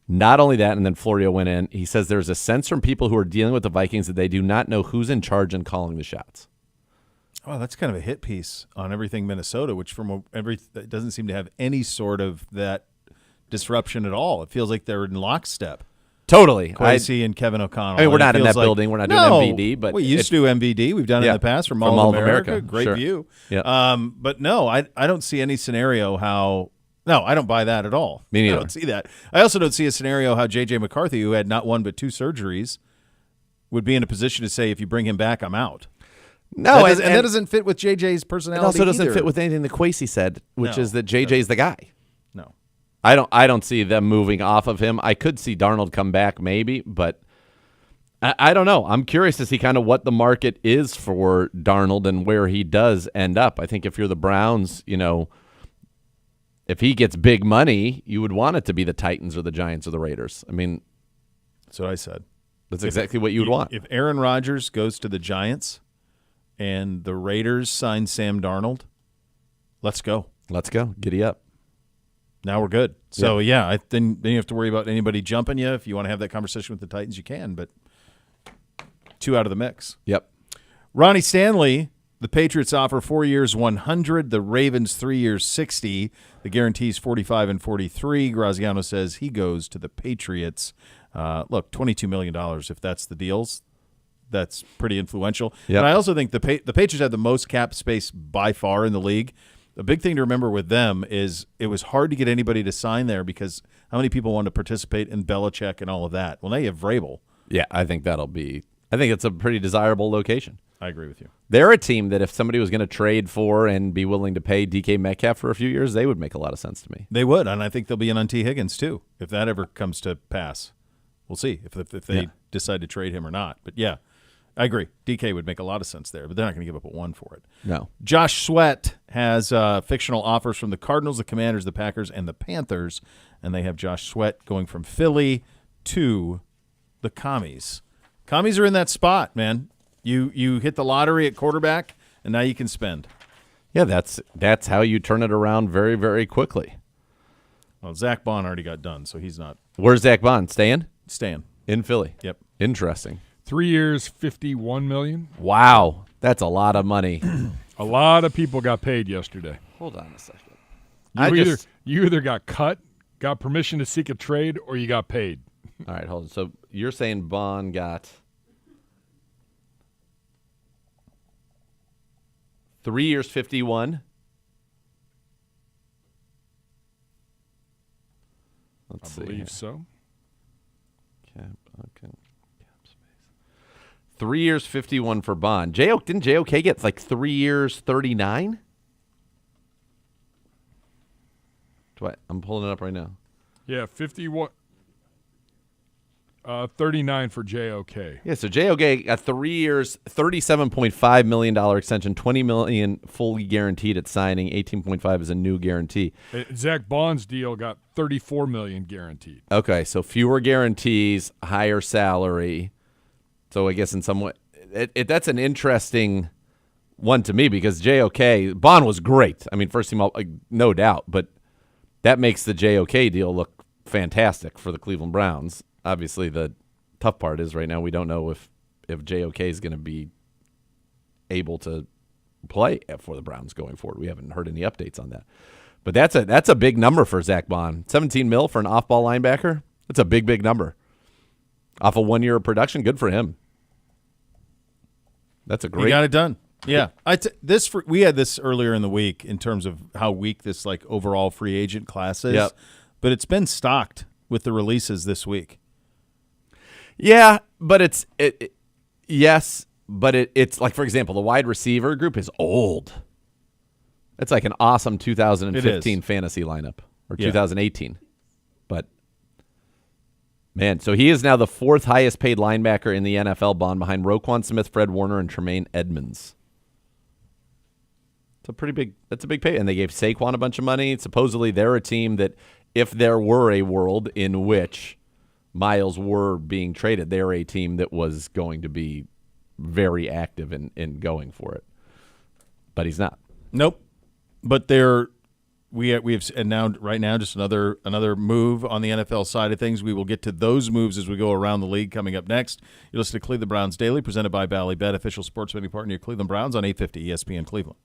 Not only that, and then Florio went in, he says there's a sense from people who are dealing with the Vikings that they do not know who's in charge and calling the shots. Oh, that's kind of a hit piece on everything Minnesota, which it doesn't seem to have any sort of that disruption at all. It feels like they're in lockstep. Totally. Kwesi and Kevin O'Connell. I mean, we're not in that building. We're not doing MVD. But we used to do MVD. We've done it in the past from Mall of America. Great sure. view. Yeah. But no, I don't see any scenario how – no, I don't buy that at all. Me neither. I don't see that. I also don't see a scenario how J.J. McCarthy, who had not one but 2 surgeries, would be in a position to say, if you bring him back, I'm out. No, and that doesn't fit with J.J.'s personality. It also doesn't either. fit with anything that Kwesi said, which is that J.J.'s the guy. No. I don't see them moving off of him. I could see Darnold come back maybe, but I don't know. I'm curious to see kind of what the market is for Darnold and where he does end up. I think if you're the Browns, if he gets big money, you would want it to be the Titans or the Giants or the Raiders. I mean, that's what I said. That's exactly what you would want. If Aaron Rodgers goes to the Giants and the Raiders sign Sam Darnold, let's go. Let's go. Giddy up. Now we're good. So, then you have to worry about anybody jumping you. If you want to have that conversation with the Titans, you can, but 2 out of the mix. Yep. Ronnie Stanley, the Patriots offer 4 years, 100. The Ravens 3 years, 60. The guarantees 45 and 43. Graziano says he goes to the Patriots. Look, $22 million, if that's the deals, that's pretty influential. Yep. And I also think the Patriots have the most cap space by far in the league. The big thing to remember with them is it was hard to get anybody to sign there because how many people wanted to participate in Belichick and all of that? Well, now you have Vrabel. Yeah, I think it's a pretty desirable location. I agree with you. They're a team that if somebody was going to trade for and be willing to pay DK Metcalf for a few years, they would make a lot of sense to me. They would, and I think they'll be in on T. Higgins too, if that ever comes to pass. We'll see if they decide to trade him or not. But, yeah, I agree. DK would make a lot of sense there, but they're not going to give up a 1 for it. No. Josh Sweat has fictional offers from the Cardinals, the Commanders, the Packers, and the Panthers, and they have Josh Sweat going from Philly to the Commies. Commies are in that spot, man. You hit the lottery at quarterback, and now you can spend. Yeah, that's how you turn it around very, very quickly. Well, Zach Bond already got done, so he's not. Where's Zach Bond? Staying in Philly. Yep. Interesting. 3 years, $51 million. Wow, that's a lot of money. A lot of people got paid yesterday. Hold on a second. You either got cut, got permission to seek a trade, or you got paid. All right, hold on. So you're saying Bond got 3 years, 51. Let's see. I believe here. so. Okay. 3 years, 51 for Bond. Didn't JOK get like 3 years, 39? I'm pulling it up right now. Yeah, 51. 39 for JOK. Yeah, so JOK got 3 years, $37.5 million extension, $20 million fully guaranteed at signing, $18.5 is a new guarantee. Zach Bond's deal got $34 million guaranteed. Okay, so fewer guarantees, higher salary. So I guess in some way, that's an interesting one to me because JOK, Bond was great. I mean, first team, no doubt, but that makes the JOK deal look fantastic for the Cleveland Browns. Obviously, the tough part is right now we don't know if JOK is going to be able to play for the Browns going forward. We haven't heard any updates on that. But that's a big number for Zach Bond. $17 million for an off-ball linebacker. That's a big number. Off of 1 year of production, good for him. That's a great. He got it done. Yeah, we had this earlier in the week in terms of how weak this like overall free agent class is. Yep. But it's been stocked with the releases this week. Yeah, but it's like, for example, the wide receiver group is old. It's like an awesome 2015 fantasy lineup or 2018. But man, so he is now the 4th highest paid linebacker in the NFL, Bond, behind Roquan Smith, Fred Warner, and Tremaine Edmonds. That's a big pay. And they gave Saquon a bunch of money. Supposedly they're a team that if there were a world in which Miles were being traded, they're a team that was going to be very active in going for it. But he's not. Nope. But we have and now right now just another move on the NFL side of things. We will get to those moves as we go around the league coming up next. You listen to Cleveland Browns Daily, presented by Ballybet, official sports betting partner of Cleveland Browns on 850 ESPN Cleveland.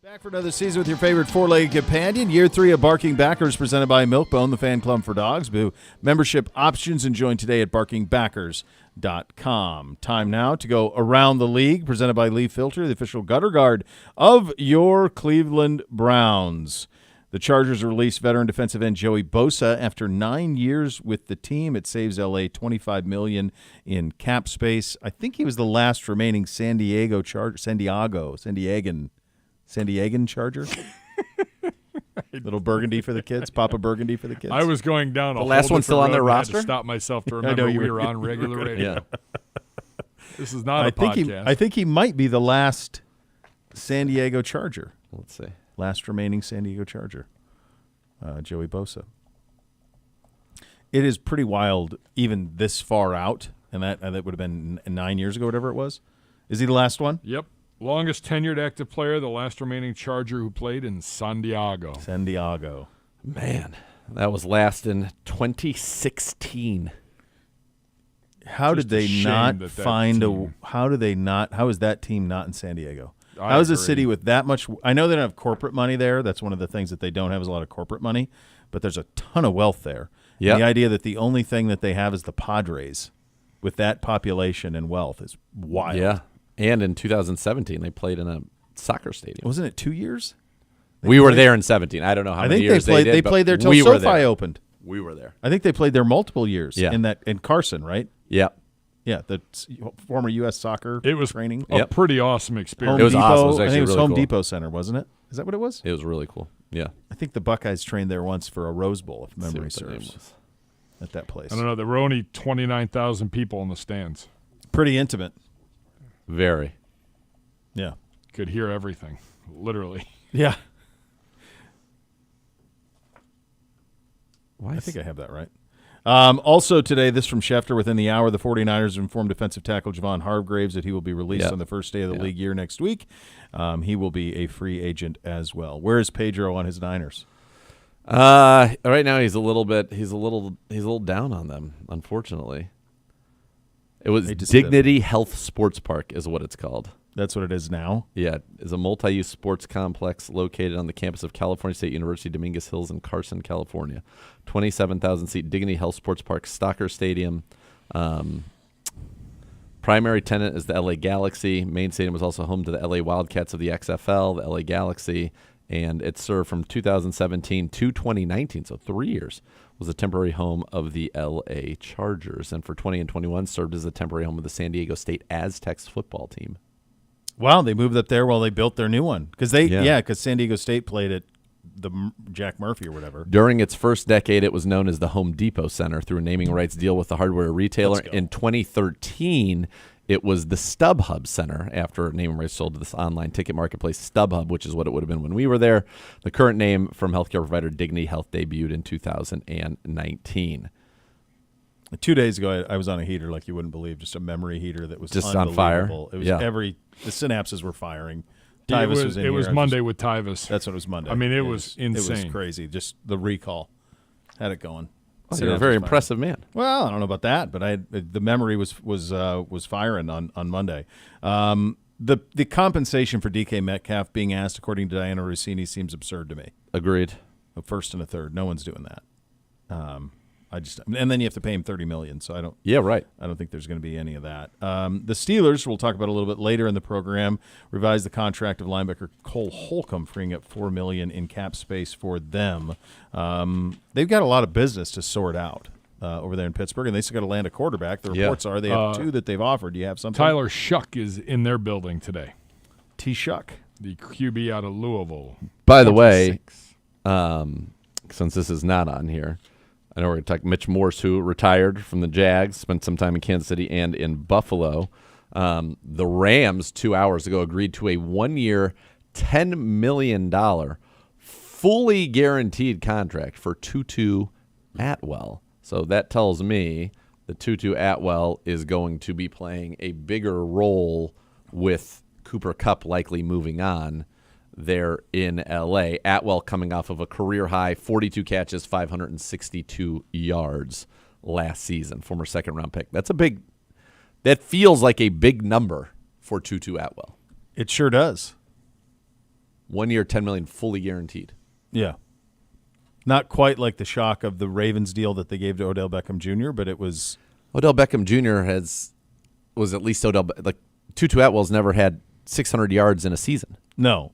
Back for another season with your favorite four-legged companion. Year 3 of Barking Backers, presented by Milkbone, the fan club for dogs. Boo. Membership options, and join today at barkingbackers.com. Time now to go around the league, presented by Leaf Filter, the official gutter guard of your Cleveland Browns. The Chargers released veteran defensive end Joey Bosa after 9 years with the team. It saves L.A. $25 million in cap space. I think he was the last remaining San Diegan Charger. Little burgundy for the kids. Papa Burgundy for the kids. I was going down the last one still on their roster. I had to stop myself to remember we were on regular radio. Yeah. This is not a podcast. I think he might be the last San Diego Charger. Let's see. Last remaining San Diego Charger. Joey Bosa. It is pretty wild, even this far out, and that would have been 9 years ago, whatever it was. Is he the last one? Yep. Longest tenured active player, the last remaining Charger who played in San Diego. San Diego. Man, that was last in 2016. How did they not find a – how is that team not in San Diego? How is a city with that much – I know they don't have corporate money there. That's one of the things that they don't have is a lot of corporate money, but there's a ton of wealth there. Yep. The idea that the only thing that they have is the Padres with that population and wealth is wild. Yeah. And in 2017, they played in a soccer stadium. Wasn't it 2 years? We were there in 17. I don't know how many years they did. They played there till SoFi opened. We were there. I think they played there multiple years. Yeah. In Carson, right? Yeah. Yeah, the former U.S. soccer training. A pretty awesome experience. It was awesome. It was I think it was really Home cool. Depot Center, wasn't it? Is that what it was? It was really cool. Yeah. I think the Buckeyes trained there once for a Rose Bowl, if memory serves. At that place. I don't know. There were only 29,000 people in the stands. Pretty intimate. Very. Yeah. Could hear everything, literally. Yeah. I think I have that right. Also today, this from Schefter, within the hour, the 49ers informed defensive tackle Javon Hargraves that he will be released on the first day of the league year next week. He will be a free agent as well. Where is Pedro on his Niners? Right now he's a little down on them, unfortunately. It was Dignity Health Sports Park is what it's called. That's what it is now? Yeah. It's a multi-use sports complex located on the campus of California State University, Dominguez Hills in Carson, California. 27,000-seat Dignity Health Sports Park, Stocker Stadium. Primary tenant is the LA Galaxy. Main stadium was also home to the LA Wildcats of the XFL, the LA Galaxy, and it served from 2017 to 2019, so 3 years, was a temporary home of the LA Chargers, and for 20 and 21 served as a temporary home of the San Diego State Aztecs football team. Wow, they moved up there while they built their new one. Because San Diego State played at the Jack Murphy or whatever. During its first decade, it was known as the Home Depot Center through a naming rights deal with the hardware retailer. In 2013, it was the StubHub Center after naming rights sold to this online ticket marketplace, StubHub, which is what it would have been when we were there. The current name from healthcare provider Dignity Health debuted in 2019. 2 days ago, I was on a heater like you wouldn't believe, just a memory heater that was just on fire. It was the synapses were firing. Tyvus was in here. It was Monday with Tyvus. That's what it was Monday. I mean, it was insane. It was crazy. Just the recall had it going. Well, you're a very impressive man. Well, I don't know about that, but the memory was firing on Monday. The compensation for DK Metcalf being asked, according to Diana Rossini, seems absurd to me. Agreed. A first and a third. No one's doing that. And then you have to pay him $30 million. So I don't. Yeah, right. I don't think there's going to be any of that. The Steelers, we'll talk about a little bit later in the program, revised the contract of linebacker Cole Holcomb, freeing up $4 million in cap space for them. They've got a lot of business to sort out over there in Pittsburgh, and they still got to land a quarterback. The reports are they have two that they've offered. Do you have something? Tyler Shuck is in their building today. T. Shuck, the QB out of Louisville. By the way, since this is not on here, I know we're going to talk Mitch Morse, who retired from the Jags, spent some time in Kansas City and in Buffalo. The Rams 2 hours ago agreed to a 1-year, $10 million fully guaranteed contract for Tutu Atwell. So that tells me that Tutu Atwell is going to be playing a bigger role with Cooper Kupp likely moving on there in L.A. Atwell coming off of a career-high 42 catches, 562 yards last season, former second-round pick. That feels like a big number for Tutu Atwell. It sure does. 1 year, $10 million, fully guaranteed. Yeah. Not quite like the shock of the Ravens deal that they gave to Odell Beckham Jr., but it was. Odell Beckham Jr. was at least like Tutu Atwell's never had 600 yards in a season. No.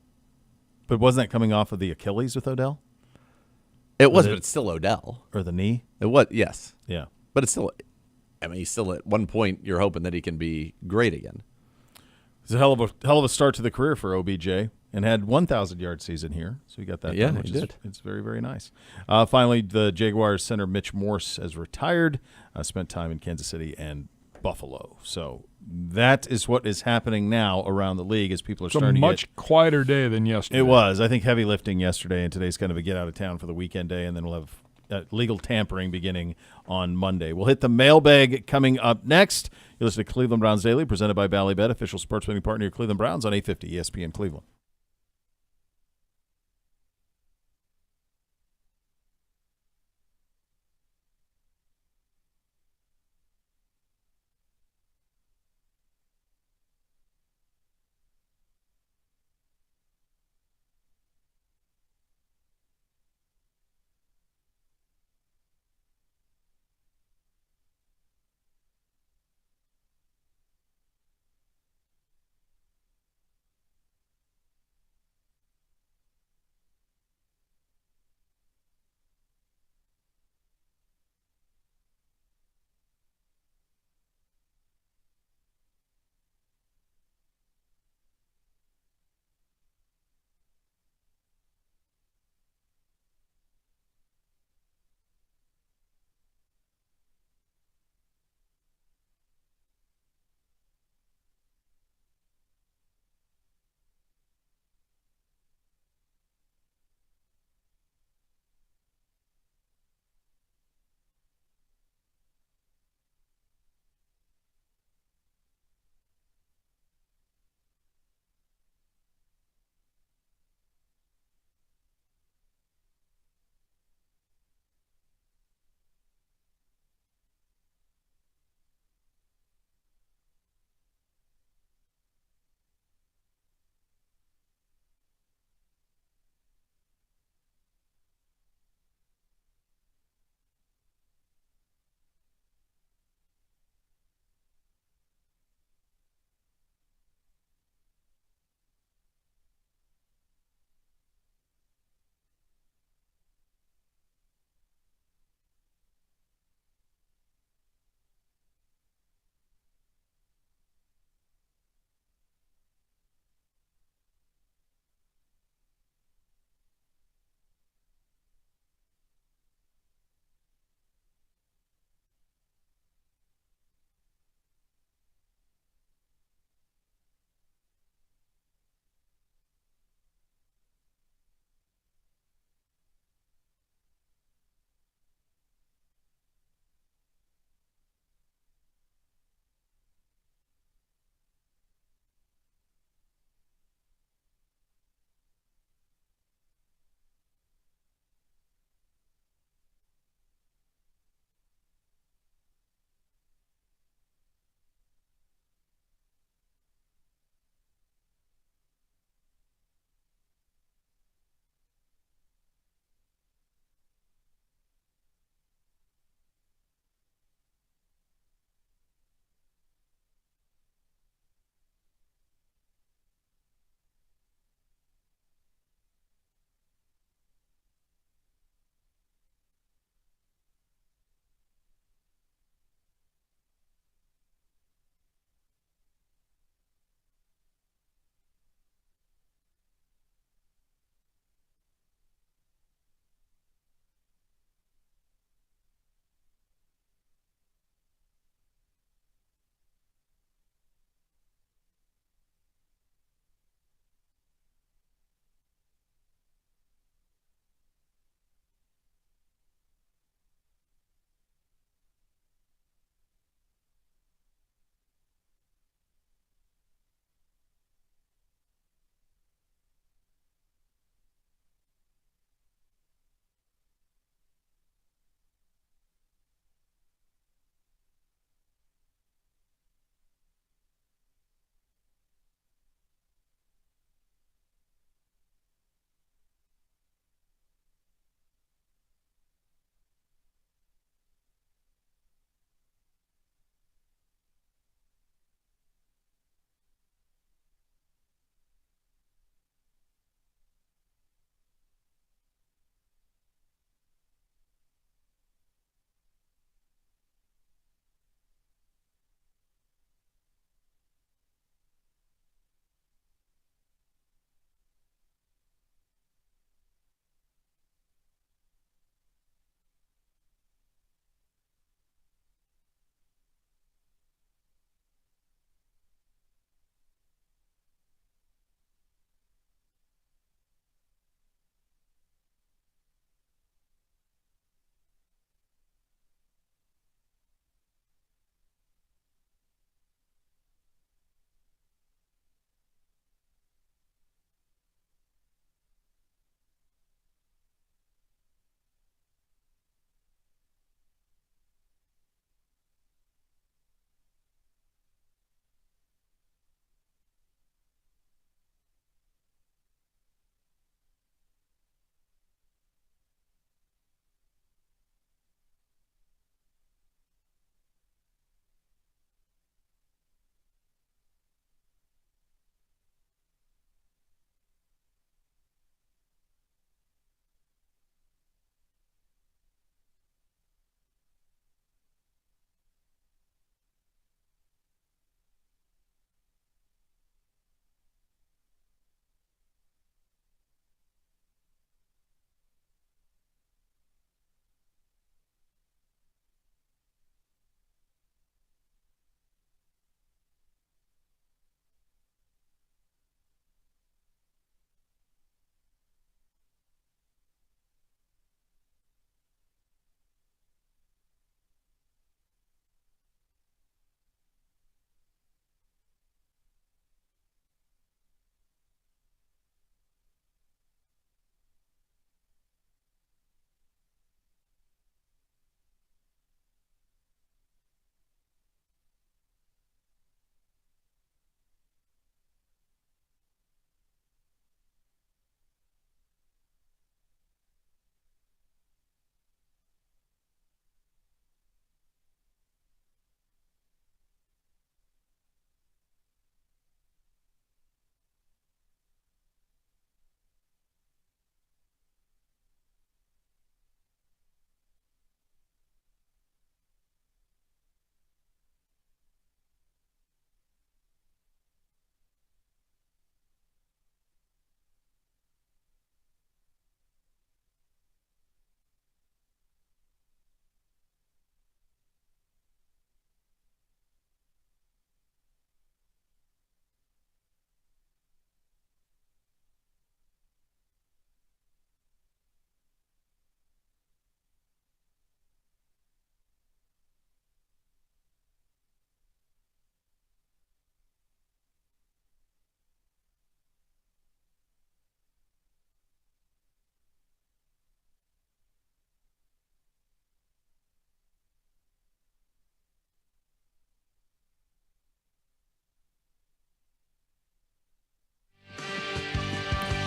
But wasn't that coming off of the Achilles with Odell? It was, but it's still Odell. Or the knee? It was, yes. Yeah. But it's still, he's still at one point, you're hoping that he can be great again. It's a hell of a start to the career for OBJ, and had 1,000-yard season here. So he got that done, which is it's very, very nice. Finally, the Jaguars center Mitch Morse has retired, spent time in Kansas City and Buffalo. So that is what is happening now around the league as people are starting to get. It's a much quieter day than yesterday. It was. I think heavy lifting yesterday, and today's kind of a get out of town for the weekend day, and then we'll have legal tampering beginning on Monday. We'll hit the mailbag coming up next. You listen to Cleveland Browns Daily, presented by Ballybet, official sports betting partner of Cleveland Browns on 850 ESPN Cleveland.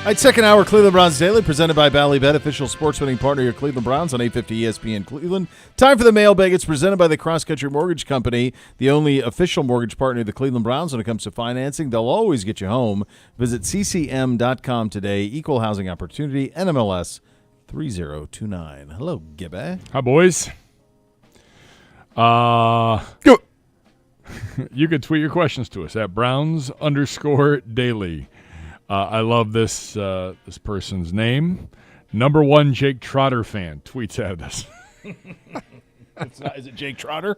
All right, second hour, Cleveland Browns Daily, presented by Ballybet, official sports betting partner of your Cleveland Browns on 850 ESPN Cleveland. Time for the mailbag. It's presented by the Cross Country Mortgage Company, the only official mortgage partner of the Cleveland Browns when it comes to financing. They'll always get you home. Visit ccm.com today. Equal housing opportunity, NMLS 3029. Hello, Gibby. Hi, boys. You can tweet your questions to us at Browns_daily. I love this person's name. Number one Jake Trotter fan tweets at us. Is it Jake Trotter?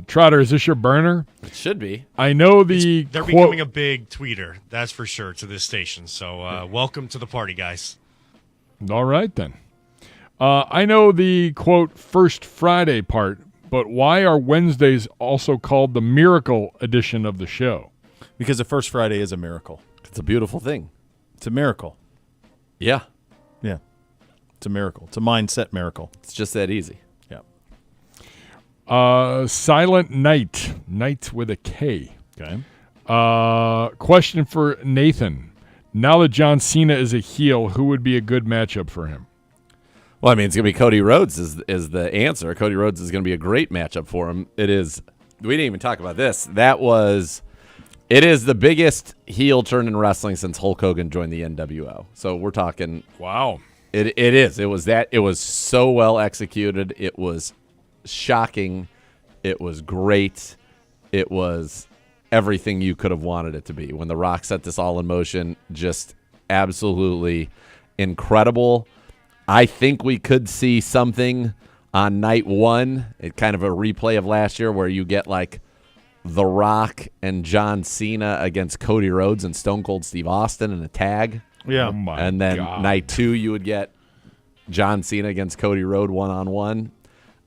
Trotter, is this your burner? It should be. I know they're becoming a big tweeter, that's for sure, to this station. So welcome to the party, guys. All right, then. I know the, quote, first Friday part, but why are Wednesdays also called the miracle edition of the show? Because the first Friday is a miracle. It's a beautiful thing. It's a miracle. Yeah. Yeah. It's a miracle. It's a mindset miracle. It's just that easy. Yeah. Silent Night. Night with a K. Okay. Question for Nathan. Now that John Cena is a heel, who would be a good matchup for him? Well, I mean, it's going to be Cody Rhodes is the answer. Cody Rhodes is going to be a great matchup for him. It is. We didn't even talk about this. It is the biggest heel turn in wrestling since Hulk Hogan joined the NWO. So we're talking. Wow. It is. It was so well executed. It was shocking. It was great. It was everything you could have wanted it to be. When The Rock set this all in motion, just absolutely incredible. I think we could see something on night one, kind of a replay of last year where you get like The Rock and John Cena against Cody Rhodes and Stone Cold Steve Austin in a tag. Yeah. Oh my and then God. night two, you would get John Cena against Cody Rhodes one-on-one.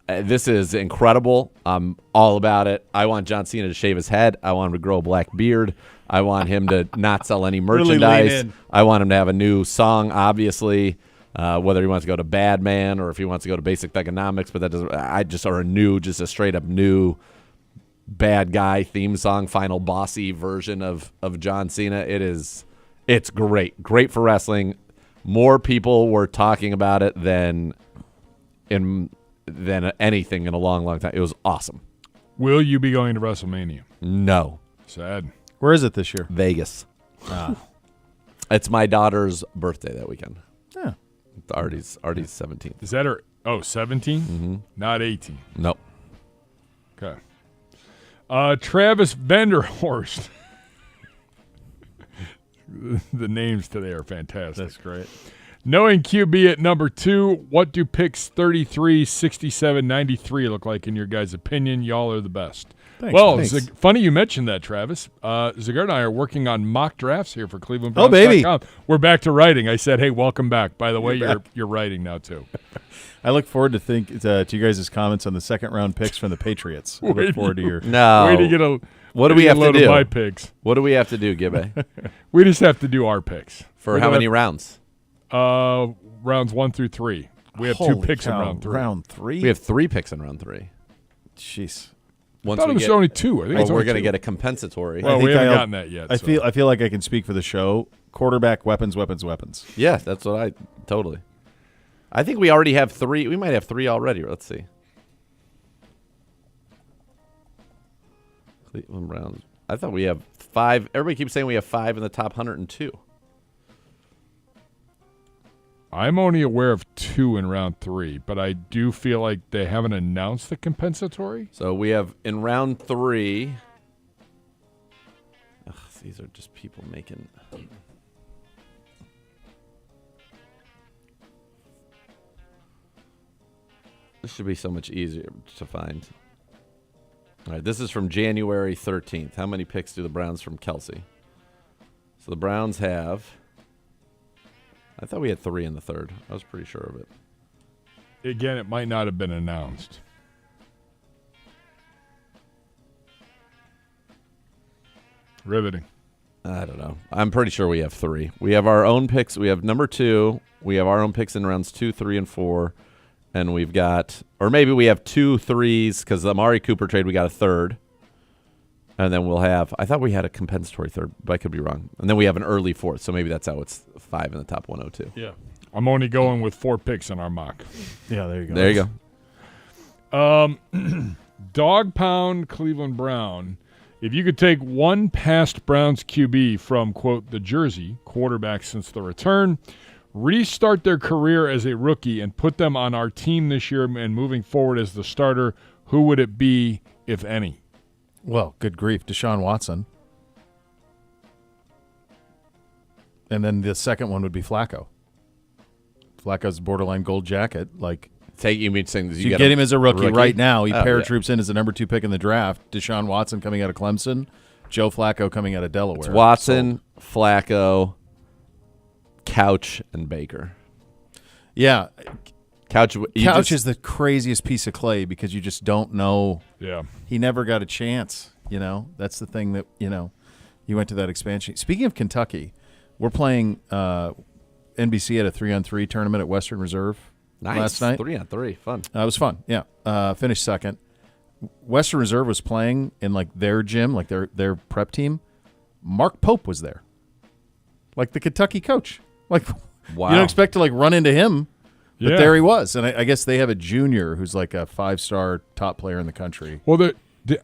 This is incredible. I'm all about it. I want John Cena to shave his head. I want him to grow a black beard. I want him to not sell any merchandise. Really lean in. I want him to have a new song, obviously, whether he wants to go to Bad Man or if he wants to go to Basic Economics. But that doesn't. Just a straight up new bad guy theme song, final bossy version of John Cena. It's great for wrestling. More people were talking about it than anything in a long time. It was awesome. Will you be going to WrestleMania? No. Sad. Where is it this year? Vegas. It's my daughter's birthday that weekend. Yeah. Artie's 17th. Is that her? Oh, 17? Mm-hmm. Not 18. Nope. Okay. Travis Vanderhorst. The names today are fantastic. That's great. Knowing QB at number 2, what do picks 33, 67, 93 look like in your guys' opinion? Y'all are the best. Thanks, well, thanks. it's funny you mentioned that, Travis. Zagar and I are working on mock drafts here for Cleveland Oh, baby. We're back to writing. I said, hey, welcome back. By the way, you're writing now, too. I look forward to you guys' comments on the second round picks from the Patriots. I look forward to your. No. Way to get a. What do we have to load do? Of my picks. What do we have to do, Gibby? We just have to do our picks. For how many rounds? Rounds 1 through 3. We have Holy 2 picks cow, in round 3. Round 3? We have 3 picks in round 3. Jeez. I thought it was only 2. I think we're going to get a compensatory. Well, I think we haven't gotten that yet. I feel like I can speak for the show. Quarterback, weapons. Yeah, that's what I totally. I think we already have 3. We might have 3 already. Let's see. Cleveland Browns. I thought we have 5. Everybody keeps saying we have 5 in the top 102. I'm only aware of 2 in round 3, but I do feel like they haven't announced the compensatory. So we have in round 3. Ugh, these are just people making. This should be so much easier to find. All right, this is from January 13th. How many picks do the Browns from Kelsey? So the Browns have. I thought we had 3 in the third. I was pretty sure of it. Again, it might not have been announced. Riveting. I don't know. I'm pretty sure we have 3. We have our own picks. We have number 2. We have our own picks in rounds 2, 3, and 4. And we've got, or maybe we have 2 3s because the Amari Cooper trade, we got a third. And then we'll have, I thought we had a compensatory third, but I could be wrong. And then we have an early fourth, so maybe that's how it's 5 in the top 102. Yeah. I'm only going with 4 picks in our mock. Yeah, there you go. There you go. Dog pound Cleveland Brown. If you could take one past Browns QB from, quote, the Jersey, quarterback since the return, restart their career as a rookie and put them on our team this year and moving forward as the starter, who would it be, if any? Well, good grief, Deshaun Watson. And then the second one would be Flacco. Flacco's borderline gold jacket. You mean saying you get him as a rookie right now. He paratroops in as the number 2 pick in the draft. Deshaun Watson coming out of Clemson. Joe Flacco coming out of Delaware. It's Watson, Flacco, Couch, and Baker. Yeah. Couch is the craziest piece of clay because you just don't know. Yeah. He never got a chance, That's the thing that, he went to that expansion. Speaking of Kentucky, we're playing NBC at a 3-on-3 tournament at Western Reserve last night. 3-on-3, fun. It was fun, yeah. Finished second. Western Reserve was playing in their gym, their prep team. Mark Pope was there, the Kentucky coach. Wow. You don't expect to run into him. But there he was, and I guess they have a junior who's a 5-star top player in the country. Well,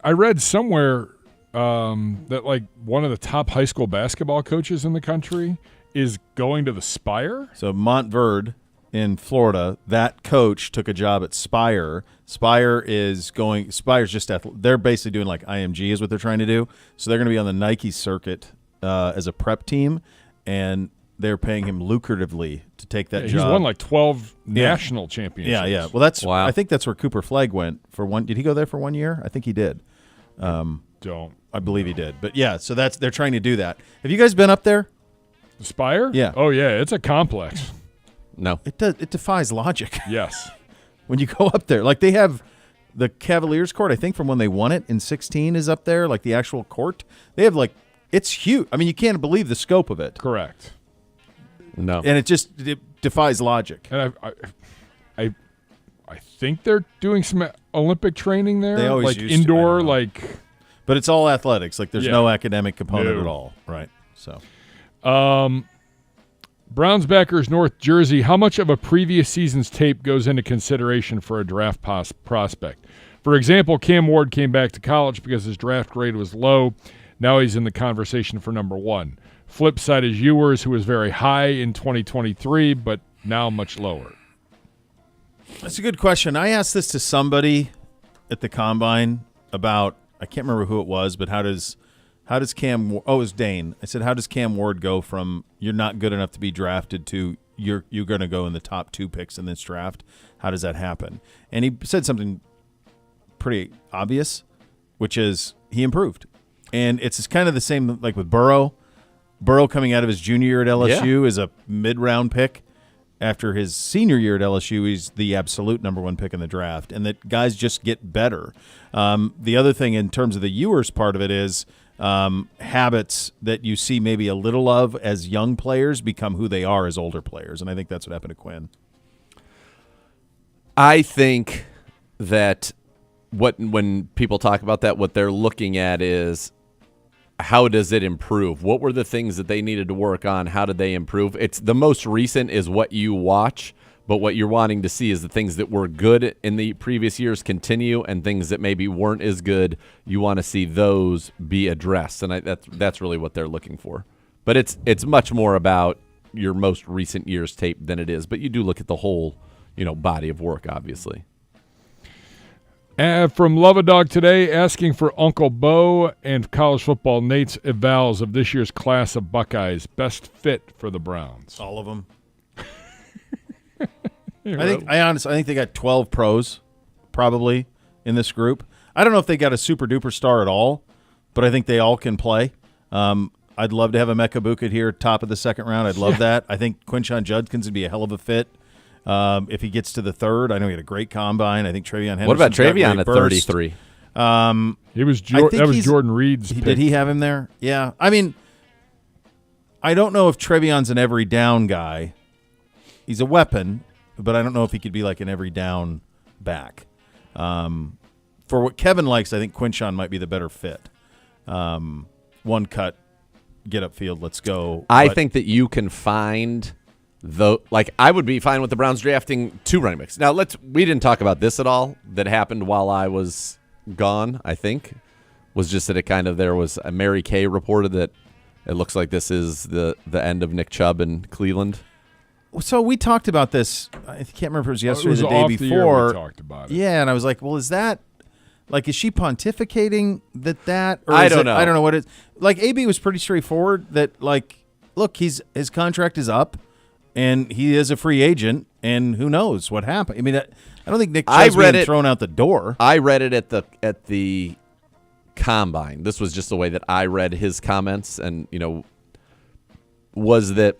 I read somewhere that one of the top high school basketball coaches in the country is going to the Spire. So Montverde in Florida, that coach took a job at Spire. Spire's just they're basically doing IMG is what they're trying to do. So they're going to be on the Nike circuit as a prep team, and they're paying him lucratively to take that job. He's won 12 national championships. Yeah. Well, I think that's where Cooper Flagg went for one. Did he go there for 1 year? I think he did. I believe he did. But yeah, so they're trying to do that. Have you guys been up there? The Spire? Yeah. Oh yeah, it's a complex. No. It does. It defies logic. Yes. When you go up there, they have the Cavaliers court. I think from when they won it in 2016 is up there. The actual court. They have it's huge. I mean, you can't believe the scope of it. Correct. No. And it defies logic. And I think they're doing some Olympic training there. They always used indoor, to, But it's all athletics. There's no academic component at all. Right. So. Browns backers, North Jersey. How much of a previous season's tape goes into consideration for a draft prospect? For example, Cam Ward came back to college because his draft grade was low. Now he's in the conversation for number 1. Flip side is Ewers, who was very high in 2023, but now much lower. That's a good question. I asked this to somebody at the Combine about, I can't remember who it was, but how does Cam, it was Dane. I said, how does Cam Ward go from you're not good enough to be drafted to you're going to go in the top 2 picks in this draft? How does that happen? And he said something pretty obvious, which is he improved. And it's kind of the same with Burrow. Burrow coming out of his junior year at LSU is a mid-round pick. After his senior year at LSU, he's the absolute number 1 pick in the draft, and that guys just get better. The other thing in terms of the Ewers part of it is habits that you see maybe a little of as young players become who they are as older players, and I think that's what happened to Quinn. I think that when people talk about that, what they're looking at is how does it improve? What were the things that they needed to work on? How did they improve? It's the most recent is what you watch, but what you're wanting to see is the things that were good in the previous years continue, and things that maybe weren't as good, you want to see those be addressed, and that's really what they're looking for. But it's much more about your most recent year's tape than it is. But you do look at the whole, body of work, obviously. From Love a Dog today, asking for Uncle Bo and college football Nate's evals of this year's class of Buckeyes. Best fit for the Browns. All of them. I think they got 12 pros probably in this group. I don't know if they got a super duper star at all, but I think they all can play. I'd love to have a Mecca Bucket here, top of the second round. I'd love that. I think Quinshon Judkins would be a hell of a fit. If he gets to the third, I know he had a great combine. I think TreVeyon Henderson. What about TreVeyon at 33? He was that was Jordan Reed's pick. Did he have him there? Yeah. I mean, I don't know if TreVeyon's an every down guy. He's a weapon, but I don't know if he could be an every down back. For what Kevin likes, I think Quinshon might be the better fit. one cut, get upfield, let's go. I think that you can find I would be fine with the Browns drafting 2 running backs. Now we didn't talk about this at all. That happened while I was gone. I think was just that it kind of there was Mary Kay reported that it looks like this is the end of Nick Chubb in Cleveland. So we talked about this. I can't remember if it was yesterday or the day before. The year we talked about it. Yeah, and I was like, well, is that is she pontificating that? Or I don't know. I don't know what it is. Like AB was pretty straightforward. That look, his contract is up. And he is a free agent, and who knows what happened? I mean, I don't think Nick Chubb's being thrown out the door. I read it at the combine. This was just the way that I read his comments, and was that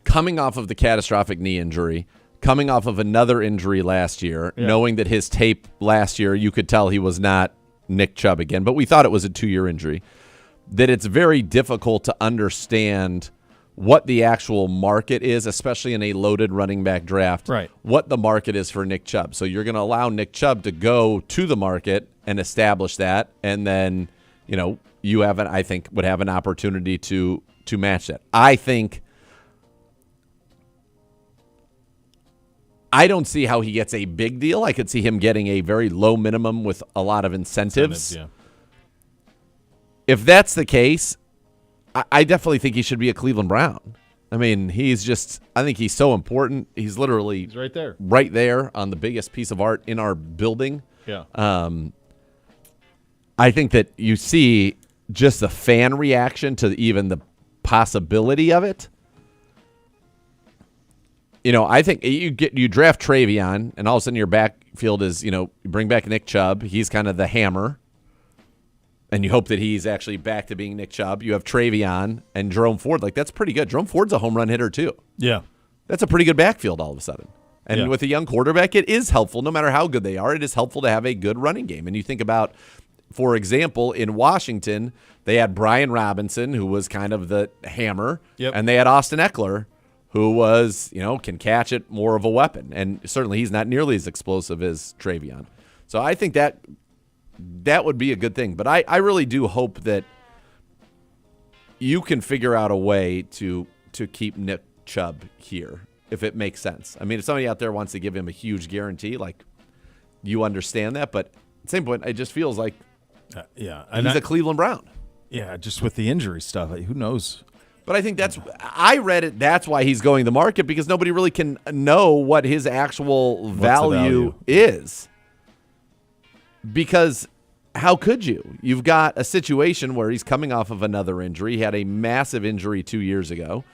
coming off of the catastrophic knee injury, coming off of another injury last year, knowing that his tape last year, you could tell he was not Nick Chubb again, but we thought it was a 2-year injury, that it's very difficult to understand what the actual market is, especially in a loaded running back draft, right? What the market is for Nick Chubb. So you're going to allow Nick Chubb to go to the market and establish that, and then you I think would have an opportunity to match that. I don't see how he gets a big deal. I could see him getting a very low minimum with a lot of incentives. Yeah. If that's the case, I definitely think he should be a Cleveland Brown. I mean, I think he's so important. He's literally right there on the biggest piece of art in our building. Yeah. I think that you see just the fan reaction to even the possibility of it. I think you draft Travion, and all of a sudden your backfield is, you bring back Nick Chubb. He's kind of the hammer. And you hope that he's actually back to being Nick Chubb. You have Travion and Jerome Ford. That's pretty good. Jerome Ford's a home run hitter, too. Yeah. That's a pretty good backfield all of a sudden. And with a young quarterback, it is helpful. No matter how good they are, it is helpful to have a good running game. And you think about, for example, in Washington, they had Brian Robinson, who was kind of the hammer. Yep. And they had Austin Eckler, who was, can catch it, more of a weapon. And certainly he's not nearly as explosive as Travion. So I think that would be a good thing. But I really do hope that you can figure out a way to keep Nick Chubb here, if it makes sense. I mean, if somebody out there wants to give him a huge guarantee, you understand that. But at the same point, it just feels like he's a Cleveland Brown. Yeah, just with the injury stuff, who knows? But I think I read it, that's why he's going the market, because nobody really can know what his actual value is. Because how could you? You've got a situation where he's coming off of another injury. He had a massive injury 2 years ago.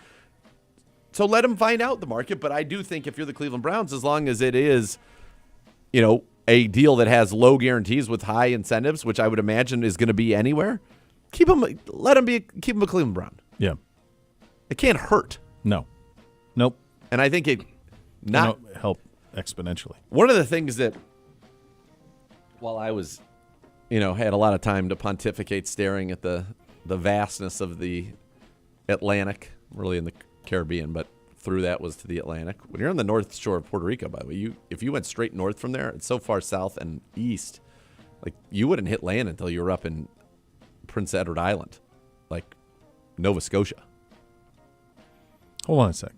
So let him find out the market. But I do think if you're the Cleveland Browns, as long as it is, a deal that has low guarantees with high incentives, which I would imagine is going to be anywhere, keep him a Cleveland Brown. Yeah. It can't hurt. No. Nope. And I think it help exponentially. One of the things that, while I was, had a lot of time to pontificate staring at the vastness of the Atlantic, really in the Caribbean, but through that was to the Atlantic. When you're on the north shore of Puerto Rico, by the way, if you went straight north from there, it's so far south and east, you wouldn't hit land until you were up in Prince Edward Island, Nova Scotia. Hold on a sec.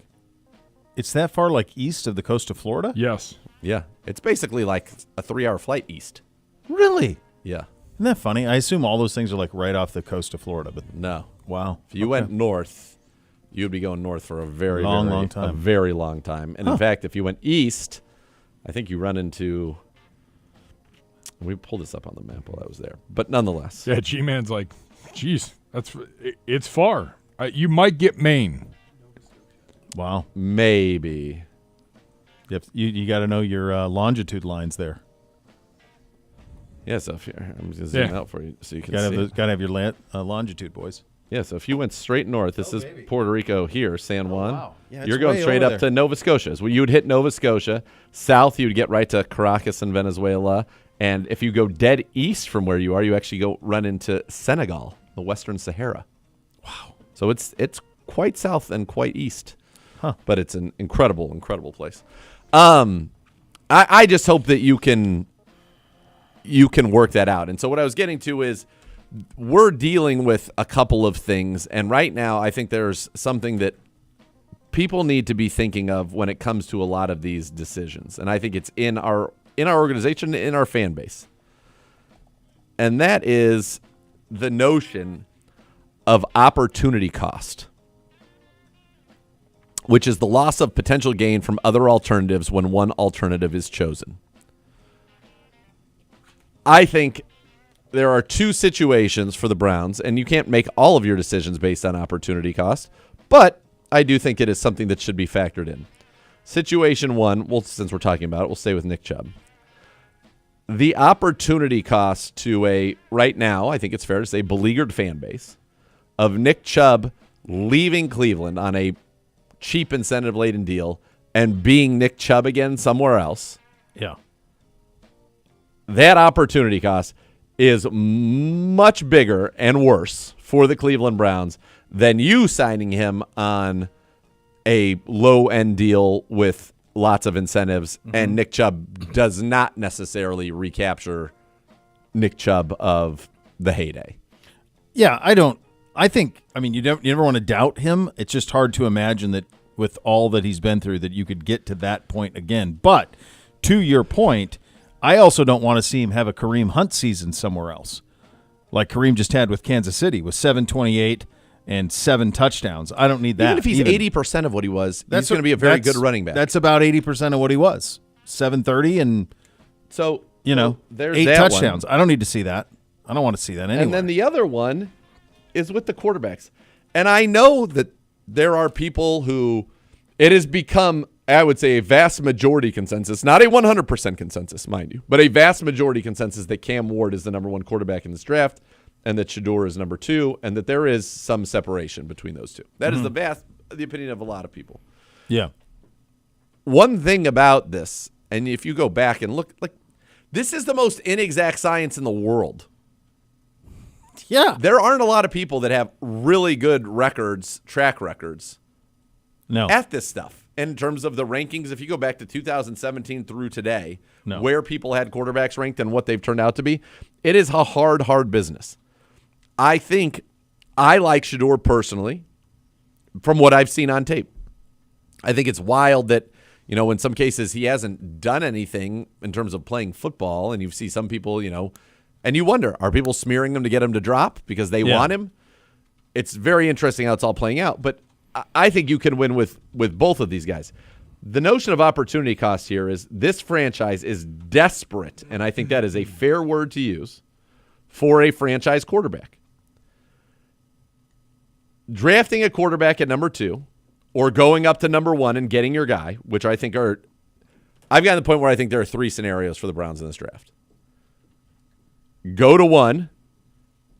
It's that far east of the coast of Florida? Yes. Yeah. It's basically a 3-hour flight east. Really? Yeah. Isn't that funny? I assume all those things are right off the coast of Florida, but no. Wow. If you went north, you'd be going north for a very long time. A very long time. And in fact, if you went east, I think you run into. We pulled this up on the map while I was there, but nonetheless. Yeah, G-Man's geez, it's far. You might get Maine. Wow. Maybe. Yep. You got to know your longitude lines there. Yeah, so I'm just zoom out for you so you can see. Got to have your longitude, boys. Yeah, so if you went straight north, this is Puerto Rico here, San Juan. Wow. Yeah, you're going straight up to Nova Scotia. So you would hit Nova Scotia. South, you would get right to Caracas in Venezuela. And if you go dead east from where you are, you actually run into Senegal, the Western Sahara. Wow. So it's quite south and quite east. Huh. But it's an incredible, incredible place. I just hope that you can you can work that out. And so what I was getting to is we're dealing with a couple of things, and right now I think there's something that people need to be thinking of when it comes to a lot of these decisions. And I think it's in our organization, in our fan base. And that is the notion of opportunity cost, which is the loss of potential gain from other alternatives when one alternative is chosen. I think there are two situations for the Browns, and you can't make all of your decisions based on opportunity cost, but I do think it is something that should be factored in. Situation one, well, since we're talking about it, we'll stay with Nick Chubb. The opportunity cost to right now, I think it's fair to say, beleaguered fan base of Nick Chubb leaving Cleveland on a cheap incentive-laden deal and being Nick Chubb again somewhere else. Yeah. That opportunity cost is much bigger and worse for the Cleveland Browns than you signing him on a low-end deal with lots of incentives, and Nick Chubb does not necessarily recapture Nick Chubb of the heyday. Yeah, I think, you never want to doubt him. It's just hard to imagine that with all that he's been through that you could get to that point again. But to your point, I also don't want to see him have a Kareem Hunt season somewhere else, like Kareem just had with Kansas City with 728 and 7 touchdowns. I don't need that. Even if he's 80% of what he was, he's going to be a very good running back. That's about 80% of what he was. 730 and so 8 touchdowns. I don't need to see that. I don't want to see that anyway. And then the other one is with the quarterbacks. And I know that there are people who it has become, I would say, a vast majority consensus, not a 100% consensus, mind you, but a vast majority consensus that Cam Ward is the number 1 quarterback in this draft and that Shedeur is number 2, and that there is some separation between those two. That is the opinion of a lot of people. Yeah. One thing about this, and if you go back and look, this is the most inexact science in the world. Yeah. There aren't a lot of people that have really good track records at this stuff. In terms of the rankings, if you go back to 2017 through today, where people had quarterbacks ranked and what they've turned out to be, it is a hard business. I think I like Shedeur personally from what I've seen on tape. I think it's wild that, in some cases he hasn't done anything in terms of playing football, and you see some people, and you wonder, are people smearing him to get him to drop because they want him? It's very interesting how it's all playing out, but I think you can win with both of these guys. The notion of opportunity cost here is this franchise is desperate, and I think that is a fair word to use, for a franchise quarterback. Drafting a quarterback at number 2 or going up to number 1 and getting your guy, which I think I've gotten to the point where I think there are 3 scenarios for the Browns in this draft. Go to 1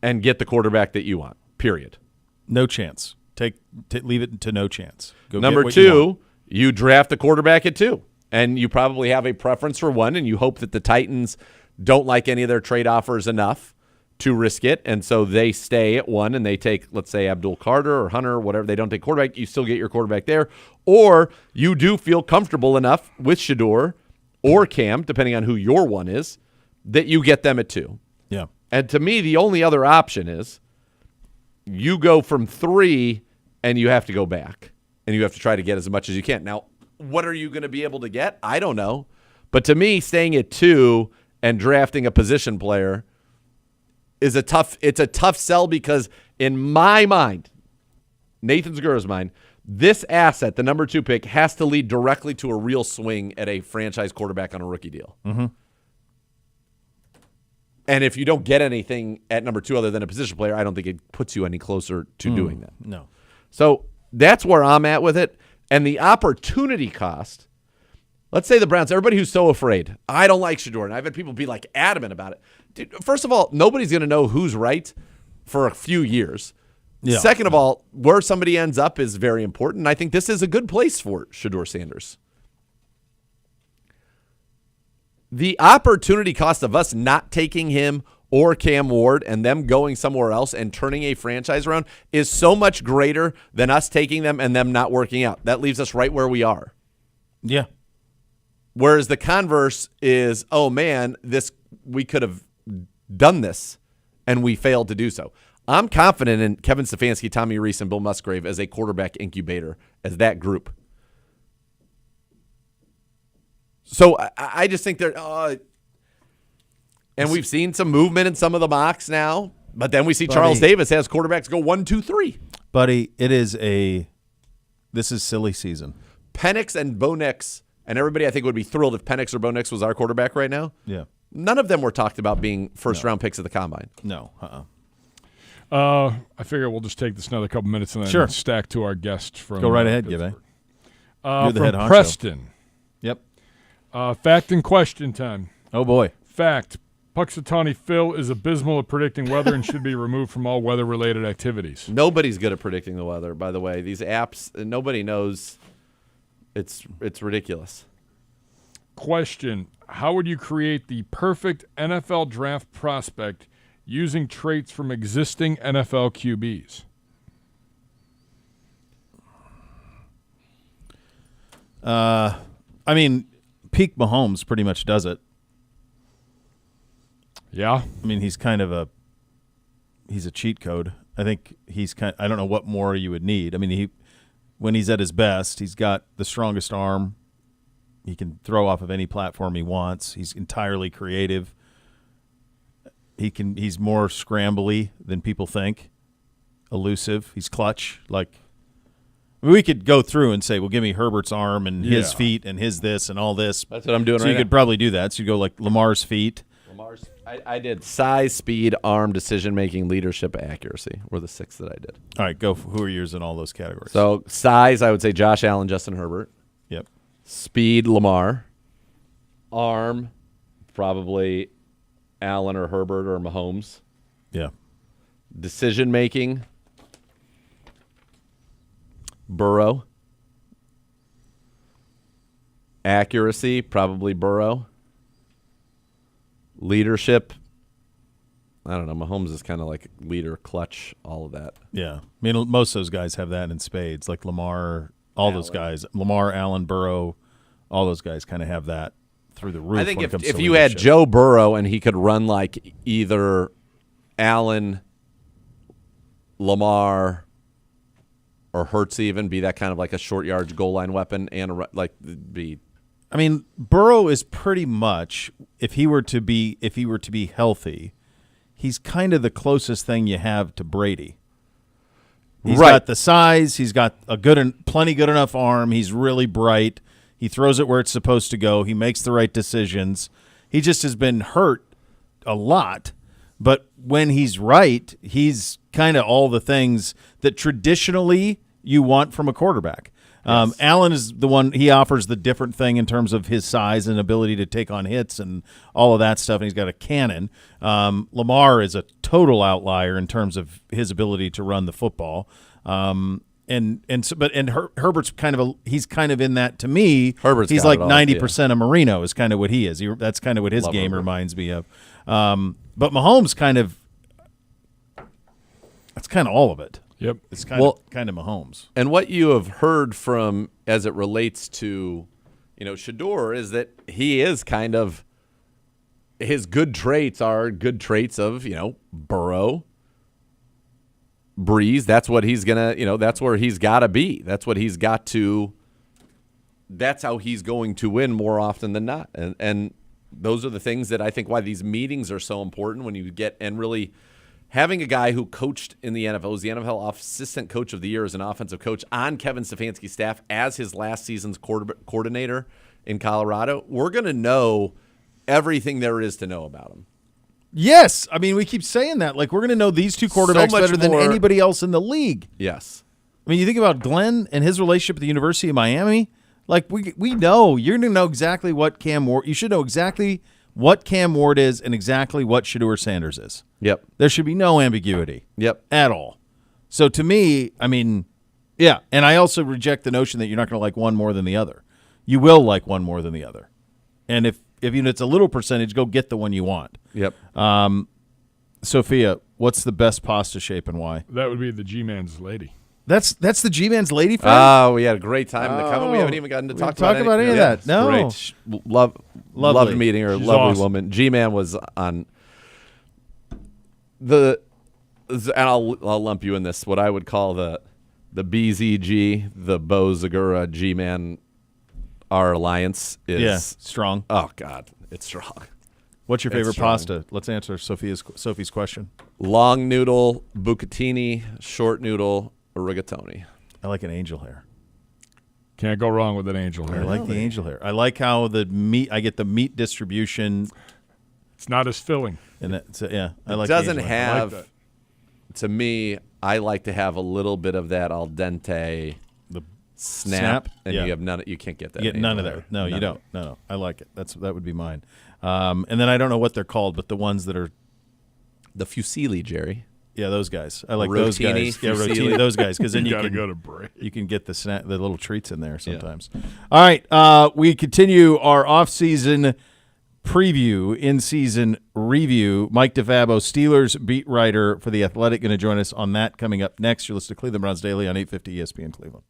and get the quarterback that you want, period. No chance. Leave it to no chance. Go number 2, you draft the quarterback at 2, and you probably have a preference for 1, and you hope that the Titans don't like any of their trade offers enough to risk it, and so they stay at 1 and they take, let's say, Abdul Carter or Hunter or whatever. They don't take quarterback. You still get your quarterback there. Or you do feel comfortable enough with Shedeur or Cam, depending on who your 1 is, that you get them at 2. Yeah. And to me, the only other option is you go from 3 and you have to go back, and you have to try to get as much as you can. Now, what are you going to be able to get? I don't know. But to me, staying at 2 and drafting a position player is a tough sell, because in my mind, Nathan Zagura's mind, this asset, the number 2 pick, has to lead directly to a real swing at a franchise quarterback on a rookie deal. Mm-hmm. And if you don't get anything at number 2 other than a position player, I don't think it puts you any closer to doing that. No. So that's where I'm at with it. And the opportunity cost, let's say the Browns, everybody who's so afraid, I don't like Shedeur, and I've had people be adamant about it. Dude, first of all, nobody's going to know who's right for a few years. Yeah. Second of all, where somebody ends up is very important. I think this is a good place for Shedeur Sanders. The opportunity cost of us not taking him or Cam Ward and them going somewhere else and turning a franchise around is so much greater than us taking them and them not working out. That leaves us right where we are. Yeah. Whereas the converse is, oh man, this we could have done this, and we failed to do so. I'm confident in Kevin Stefanski, Tommy Rees, and Bill Musgrave as a quarterback incubator, as that group. So I just think they're and we've seen some movement in some of the mocks now, but then we see Charles Davis has quarterbacks go 1, 2, 3. Buddy, this is silly season. Penix and Bo Nix, and everybody I think would be thrilled if Penix or Bo Nix was our quarterback right now. Yeah. None of them were talked about being first-round picks at the Combine. No. I figure we'll just take this another couple minutes and then stack to our guest from. Go right ahead, Pittsburgh. You're the head honcho. Preston. Yep. Fact and question time. Oh, boy. Fact. Puxatawny Phil is abysmal at predicting weather and should be removed from all weather-related activities. Nobody's good at predicting the weather, by the way. These apps, nobody knows. It's ridiculous. Question. How would you create the perfect NFL draft prospect using traits from existing NFL QBs? I mean, peak Mahomes pretty much does it. Yeah. I mean, he's a cheat code. I think I don't know what more you would need. I mean, when he's at his best, he's got the strongest arm. He can throw off of any platform he wants. He's entirely creative. He's more scrambly than people think. Elusive. He's clutch. We could go through and say, well, give me Herbert's arm and his feet and his this and all this. That's what I'm doing right now. So you could probably do that. So you go like Lamar's feet. I did size, speed, arm, decision-making, leadership, accuracy were the 6 that I did. All right, go. Who are yours in all those categories? So size, I would say Josh Allen, Justin Herbert. Yep. Speed, Lamar. Arm, probably Allen or Herbert or Mahomes. Yeah. Decision-making, Burrow. Accuracy, probably Burrow. Leadership, I don't know. Mahomes is kind of like leader, clutch, all of that. Yeah. I mean, most of those guys have that in spades, like Lamar, those guys. Lamar, Allen, Burrow, all those guys kind of have that through the roof. I think if you had Joe Burrow and he could run like either Allen, Lamar, or Hurts even, be that kind of like a short yardage goal line weapon and be. I mean, Burrow is pretty much, if he were to be healthy, he's kind of the closest thing you have to Brady. He's got the size, he's got a plenty good enough arm, he's really bright, he throws it where it's supposed to go, he makes the right decisions. He just has been hurt a lot, but when he's right, he's kind of all the things that traditionally you want from a quarterback. Yes. Allen is the one, he offers the different thing in terms of his size and ability to take on hits and all of that stuff, and he's got a cannon. Lamar is a total outlier in terms of his ability to run the football. Herbert's he's kind of in that to me. He's like 90% of Marino is kind of what he is. That's kind of what his game reminds me of. But Mahomes that's kind of all of it. Yep. It's kind of Mahomes. And what you have heard from as it relates to, Shador is that he is kind of his good traits are good traits of, Burrow, Breeze. That's what he's going to, that's where he's got to be. That's what he's got to that's how he's going to win more often than not. And those are the things that I think why these meetings are so important when you get and really having a guy who coached in the NFL, was the NFL Assistant Coach of the Year as an offensive coach on Kevin Stefanski's staff as his last season's coordinator in Colorado, we're going to know everything there is to know about him. Yes. I mean, we keep saying that. Like, we're going to know these two quarterbacks better than anybody else in the league. Yes. I mean, you think about Glenn and his relationship with the University of Miami. Like, we know. You're going to know exactly what Cam Ward – you should know exactly what Cam Ward is and exactly what Shedeur Sanders is. Yep. There should be no ambiguity. Yep. At all. So, to me, I mean, yeah. And I also reject the notion that you're not going to like one more than the other. You will like one more than the other. And if it's a little percentage, go get the one you want. Yep. Sophia, what's the best pasta shape and why? That would be the G-Man's lady. That's the G-Man's lady friend? Oh, we had a great time in the comment. We haven't even gotten to talk about any of that. No. Great. Loved meeting her. She's Lovely awesome. woman. G-Man was on and I'll lump you in this, what I would call the BZG, the Bo Zagura G-Man, our alliance is strong. Oh, God. It's strong. What's your favorite pasta? Let's answer Sophie's question. Long noodle, bucatini, short noodle, rigatoni. I like an angel hair. Can't go wrong with an angel hair. I like the angel hair. I like how I get the meat distribution. It's not as filling. And I like it doesn't the angel hair. have, like to me, I like to have a little bit of that al dente snap, and you have none. You can't get that. You get none of that. No, you don't. No, I like it. That would be mine. And then I don't know what they're called, but the ones that are the fusilli, Jerry. Yeah, those guys. I like Rotini, those guys. Yeah, rotini, those guys, because then you gotta can go to break. You can get the little treats in there sometimes. Yeah. All right, we continue our off-season preview, in-season review. Mike DeFabo, Steelers beat writer for The Athletic, going to join us on that coming up next. You're listening to Cleveland Browns Daily on 850 ESPN Cleveland.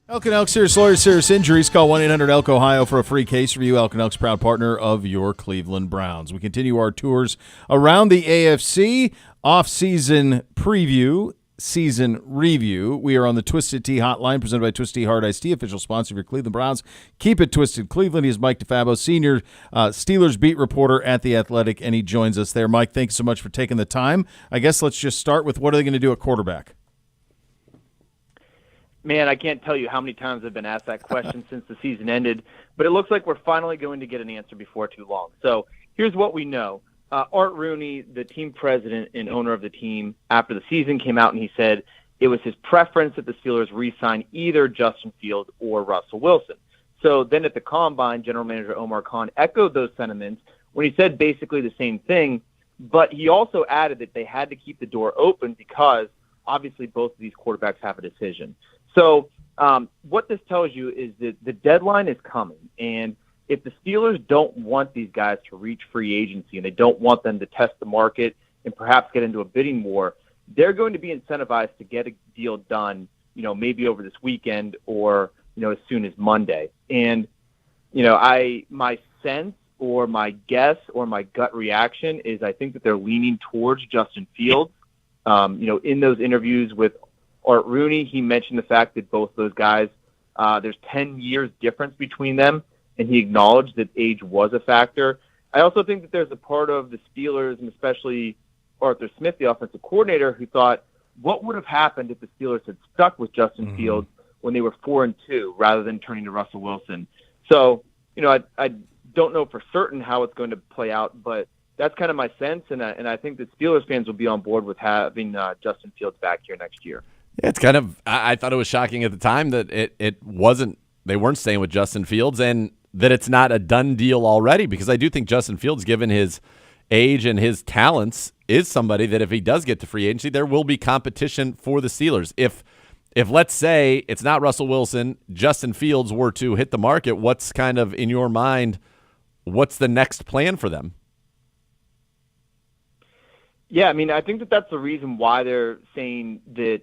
Elk and Elk serious lawyers, serious injuries. Call 1-800-ELK Ohio for a free case review. Elk and Elk's proud partner of your Cleveland Browns. We continue our tours around the AFC. Off-season preview, season review. We are on the Twisted Tea hotline presented by Twisted Tea Hard Iced Tea, official sponsor of your Cleveland Browns. Keep it twisted, Cleveland. He is Mike DeFabo, senior Steelers beat reporter at The Athletic, and he joins us there. Mike, thanks so much for taking the time. I guess let's just start with what are they going to do at quarterback? Man, I can't tell you how many times I've been asked that question since the season ended, but it looks like we're finally going to get an answer before too long. So here's what we know. Art Rooney, the team president and owner of the team, after the season came out and he said it was his preference that the Steelers re-sign either Justin Fields or Russell Wilson. So then at the Combine, general manager Omar Khan echoed those sentiments when he said basically the same thing, but he also added that they had to keep the door open because obviously both of these quarterbacks have a decision. So what this tells you is that the deadline is coming, and if the Steelers don't want these guys to reach free agency and they don't want them to test the market and perhaps get into a bidding war, they're going to be incentivized to get a deal done, maybe over this weekend or, as soon as Monday. And, my sense or my guess or my gut reaction is I think that they're leaning towards Justin Fields. In those interviews with Art Rooney, he mentioned the fact that both those guys, there's 10 years difference between them, and he acknowledged that age was a factor. I also think that there's a part of the Steelers, and especially Arthur Smith, the offensive coordinator, who thought, what would have happened if the Steelers had stuck with Justin Fields when they were 4-2 rather than turning to Russell Wilson? So, I don't know for certain how it's going to play out, but that's kind of my sense, and I think that Steelers fans will be on board with having Justin Fields back here next year. Yeah, it's kind of. I thought it was shocking at the time that it wasn't. They weren't staying with Justin Fields, and that it's not a done deal already. Because I do think Justin Fields, given his age and his talents, is somebody that if he does get to free agency, there will be competition for the Steelers. If let's say it's not Russell Wilson, Justin Fields were to hit the market, what's kind of in your mind? What's the next plan for them? Yeah, I think that that's the reason why they're saying that.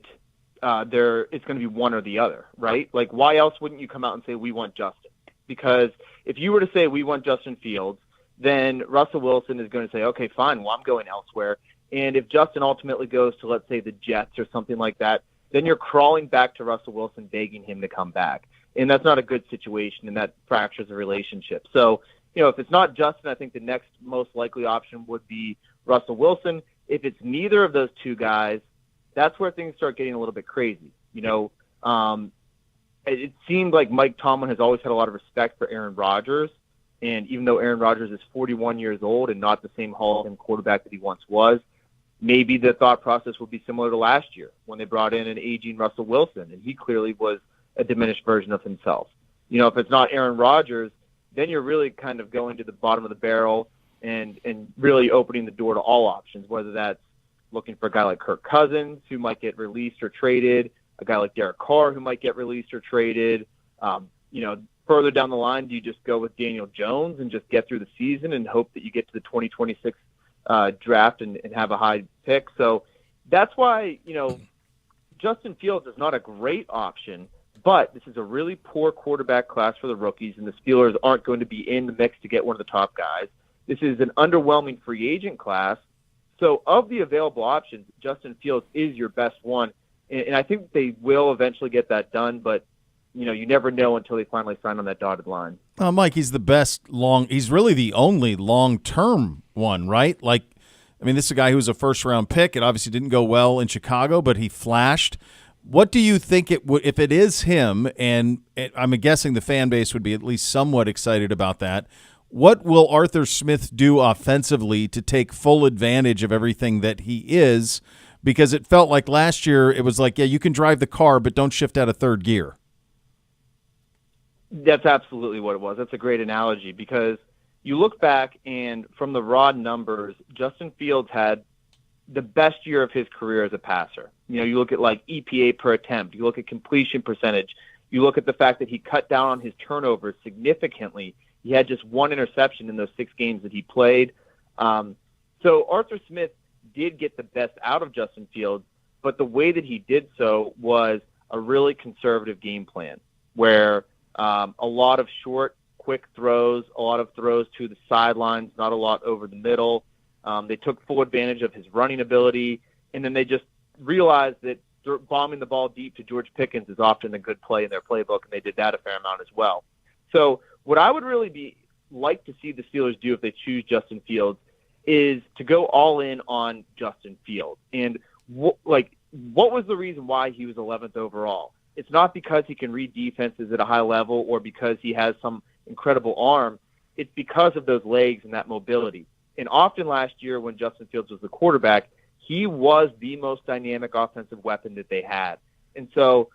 It's going to be one or the other, right? Like, why else wouldn't you come out and say, we want Justin? Because if you were to say, we want Justin Fields, then Russell Wilson is going to say, okay, fine, well, I'm going elsewhere. And if Justin ultimately goes to, let's say, the Jets or something like that, then you're crawling back to Russell Wilson, begging him to come back. And that's not a good situation, and that fractures the relationship. So, if it's not Justin, I think the next most likely option would be Russell Wilson. If it's neither of those two guys, that's where things start getting a little bit crazy. It seemed like Mike Tomlin has always had a lot of respect for Aaron Rodgers. And even though Aaron Rodgers is 41 years old and not the same Hall of Fame quarterback that he once was, maybe the thought process would be similar to last year when they brought in an aging Russell Wilson, and he clearly was a diminished version of himself. If it's not Aaron Rodgers, then you're really kind of going to the bottom of the barrel and really opening the door to all options, whether that's looking for a guy like Kirk Cousins who might get released or traded, a guy like Derek Carr who might get released or traded. Further down the line, do you just go with Daniel Jones and just get through the season and hope that you get to the 2026 draft and have a high pick? So that's why, Justin Fields is not a great option, but this is a really poor quarterback class for the rookies, and the Steelers aren't going to be in the mix to get one of the top guys. This is an underwhelming free agent class. So of the available options, Justin Fields is your best one. And I think they will eventually get that done, but you never know until they finally sign on that dotted line. Mike, he's the best he's really the only long-term one, right? This is a guy who was a first-round pick. It obviously didn't go well in Chicago, but he flashed. What do you think it would, if it is him, and I'm guessing the fan base would be at least somewhat excited about that, what will Arthur Smith do offensively to take full advantage of everything that he is? Because it felt like last year it was like, yeah, you can drive the car, but don't shift out of third gear. That's absolutely what it was. That's a great analogy because you look back and from the raw numbers, Justin Fields had the best year of his career as a passer. You look at EPA per attempt. You look at completion percentage. You look at the fact that he cut down on his turnovers significantly. He had just one interception in those 6 games that he played. So Arthur Smith did get the best out of Justin Fields, but the way that he did so was a really conservative game plan. where a lot of short, quick throws, a lot of throws to the sidelines, not a lot over the middle. They took full advantage of his running ability, and then they just realized that bombing the ball deep to George Pickens is often a good play in their playbook, and they did that a fair amount as well. So what I would really like to see the Steelers do if they choose Justin Fields is to go all in on Justin Fields. And what was the reason why he was 11th overall? It's not because he can read defenses at a high level or because he has some incredible arm. It's because of those legs and that mobility. And often last year when Justin Fields was the quarterback, he was the most dynamic offensive weapon that they had. And so,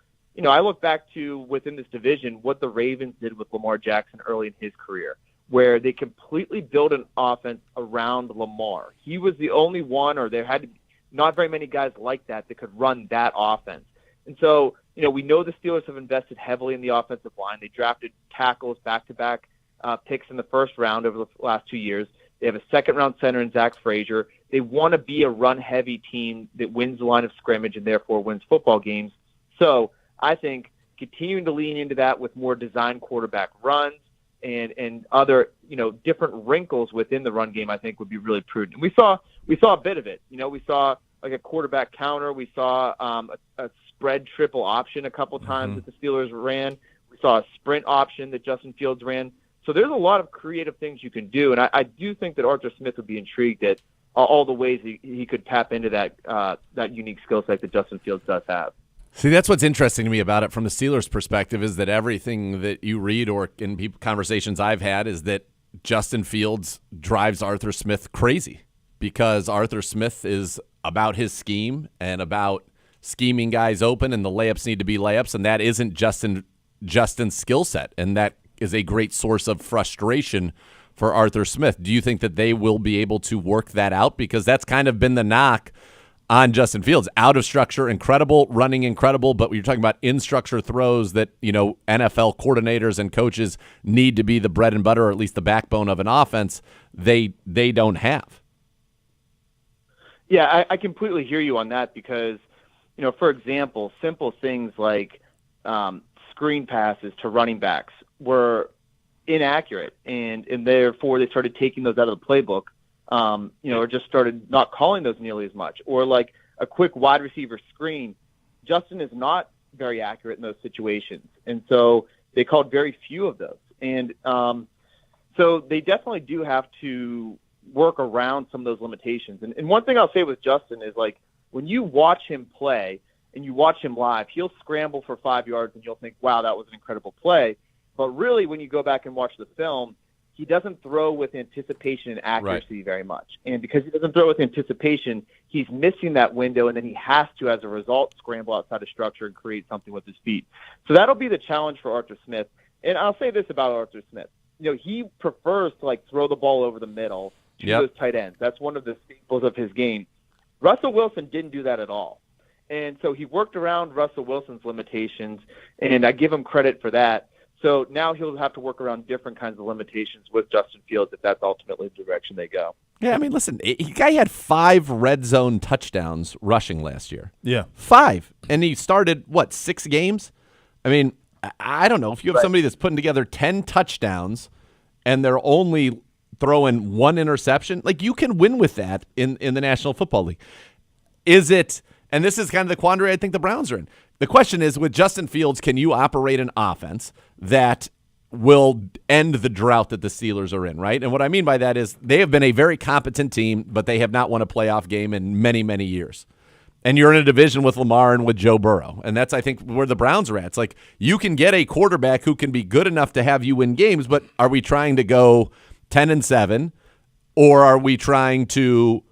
I look back to within this division what the Ravens did with Lamar Jackson early in his career, where they completely built an offense around Lamar. He was the only one, or there had to be not very many guys like that could run that offense. And so, we know the Steelers have invested heavily in the offensive line. They drafted tackles, back-to-back picks in the first round over the last 2 years. They have a second-round center in Zach Frazier. They want to be a run-heavy team that wins the line of scrimmage and therefore wins football games. So I think continuing to lean into that with more design quarterback runs and other, different wrinkles within the run game, I think would be really prudent. We saw a bit of it. We saw like a quarterback counter. We saw a spread triple option a couple times that the Steelers ran. We saw a sprint option that Justin Fields ran. So there's a lot of creative things you can do, and I do think that Arthur Smith would be intrigued at all the ways he could tap into that unique skill set that Justin Fields does have. See, that's what's interesting to me about it from the Steelers' perspective is that everything that you read or in conversations I've had is that Justin Fields drives Arthur Smith crazy because Arthur Smith is about his scheme and about scheming guys open, and the layups need to be layups, and that isn't Justin's skill set, and that is a great source of frustration for Arthur Smith. Do you think that they will be able to work that out? Because that's kind of been the knock on Justin Fields. Out of structure, incredible, running incredible, but when you're talking about in-structure throws that, NFL coordinators and coaches need to be the bread and butter, or at least the backbone of an offense, they don't have. Yeah, I completely hear you on that because, for example, simple things like screen passes to running backs were inaccurate, and therefore they started taking those out of the playbook, or just started not calling those nearly as much. Or like a quick wide receiver screen, Justin is not very accurate in those situations, and so they called very few of those. And so they definitely do have to work around some of those limitations. And one thing I'll say with Justin is, like, when you watch him play and you watch him live, he'll scramble for 5 yards and you'll think, wow, that was an incredible play. But really, when you go back and watch the film, he doesn't throw with anticipation and accuracy very much. And because he doesn't throw with anticipation, he's missing that window, and then he has to, as a result, scramble outside of structure and create something with his feet. So that'll be the challenge for Arthur Smith. And I'll say this about Arthur Smith. He prefers to, throw the ball over the middle to those tight ends. That's one of the staples of his game. Russell Wilson didn't do that at all. And so he worked around Russell Wilson's limitations, and I give him credit for that. So now he'll have to work around different kinds of limitations with Justin Fields if that's ultimately the direction they go. Yeah, I mean, listen, the guy had 5 red zone touchdowns rushing last year. Yeah. 5. And he started, 6 games? I mean, I don't know. If you have somebody that's putting together 10 touchdowns and they're only throwing 1 interception, you can win with that in the National Football League. Is it, and this is kind of the quandary I think the Browns are in. The question is, with Justin Fields, can you operate an offense that will end the drought that the Steelers are in, right? And what I mean by that is they have been a very competent team, but they have not won a playoff game in many, many years. And you're in a division with Lamar and with Joe Burrow. And that's, I think, where the Browns are at. It's like you can get a quarterback who can be good enough to have you win games, but are we trying to go 10-7, or are we trying to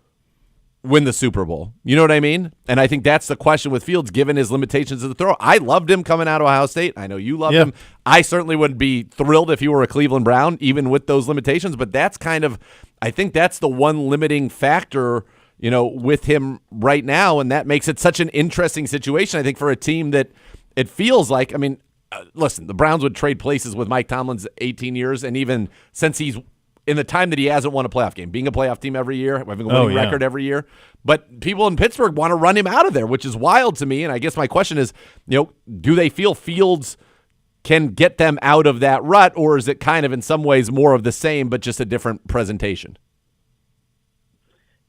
win the Super Bowl? You know what I mean? And I think that's the question with Fields, given his limitations of the throw. I loved him coming out of Ohio State. I know you loved him. I certainly would be thrilled if he were a Cleveland Brown, even with those limitations. But that's kind of, I think that's the one limiting factor, with him right now. And that makes it such an interesting situation, I think, for a team that it feels like, listen, the Browns would trade places with Mike Tomlin's 18 years. And even since he's in the time that he hasn't won a playoff game, being a playoff team every year, having a winning record every year. But people in Pittsburgh want to run him out of there, which is wild to me. And I guess my question is, do they feel Fields can get them out of that rut, or is it kind of in some ways more of the same but just a different presentation?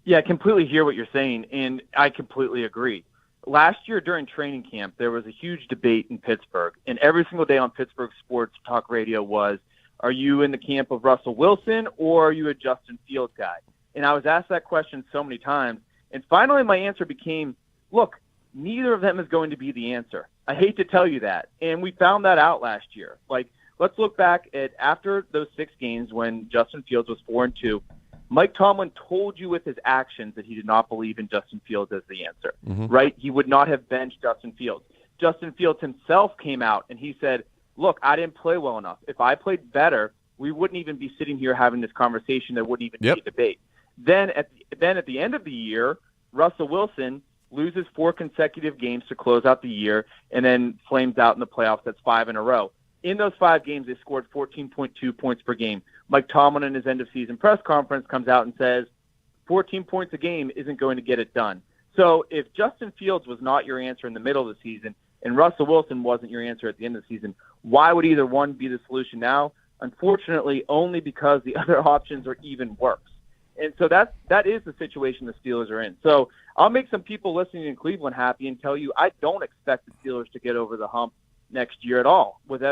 Yeah, I completely hear what you're saying, and I completely agree. Last year during training camp, there was a huge debate in Pittsburgh, and every single day on Pittsburgh Sports Talk Radio was, are you in the camp of Russell Wilson or are you a Justin Fields guy? And I was asked that question so many times, and finally my answer became, look, neither of them is going to be the answer. I hate to tell you that, and we found that out last year. Like, let's look back at after those 6 games when Justin Fields was 4-2, Mike Tomlin told you with his actions that he did not believe in Justin Fields as the answer, right? He would not have benched Justin Fields. Justin Fields himself came out and he said, look, I didn't play well enough. If I played better, we wouldn't even be sitting here having this conversation. There wouldn't even be a debate. Then at the end of the year, Russell Wilson loses 4 consecutive games to close out the year and then flames out in the playoffs. That's 5 in a row. In those 5 games, they scored 14.2 points per game. Mike Tomlin in his end-of-season press conference comes out and says 14 points a game isn't going to get it done. So if Justin Fields was not your answer in the middle of the season and Russell Wilson wasn't your answer at the end of the season, why would either one be the solution now? Unfortunately, only because the other options are even worse. And so that is the situation the Steelers are in. So I'll make some people listening in Cleveland happy and tell you I don't expect the Steelers to get over the hump next year at all with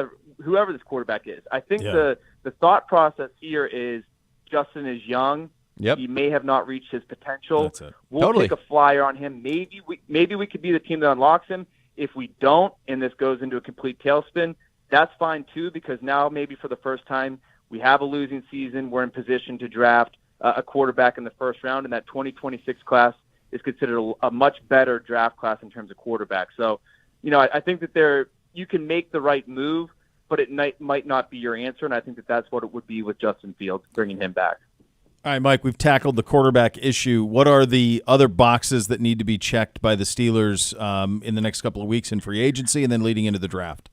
whoever this quarterback is. I think the thought process here is Justin is young. Yep. He may have not reached his potential. That's it. We'll take a flyer on him. Maybe we could be the team that unlocks him. If we don't, and this goes into a complete tailspin, that's fine too, because now maybe for the first time we have a losing season. We're in position to draft a quarterback in the first round, and that 2026 class is considered a much better draft class in terms of quarterback. So, I think that you can make the right move, but it might not be your answer, and I think that that's what it would be with Justin Fields, bringing him back. All right, Mike, we've tackled the quarterback issue. What are the other boxes that need to be checked by the Steelers in the next couple of weeks in free agency and then leading into the draft?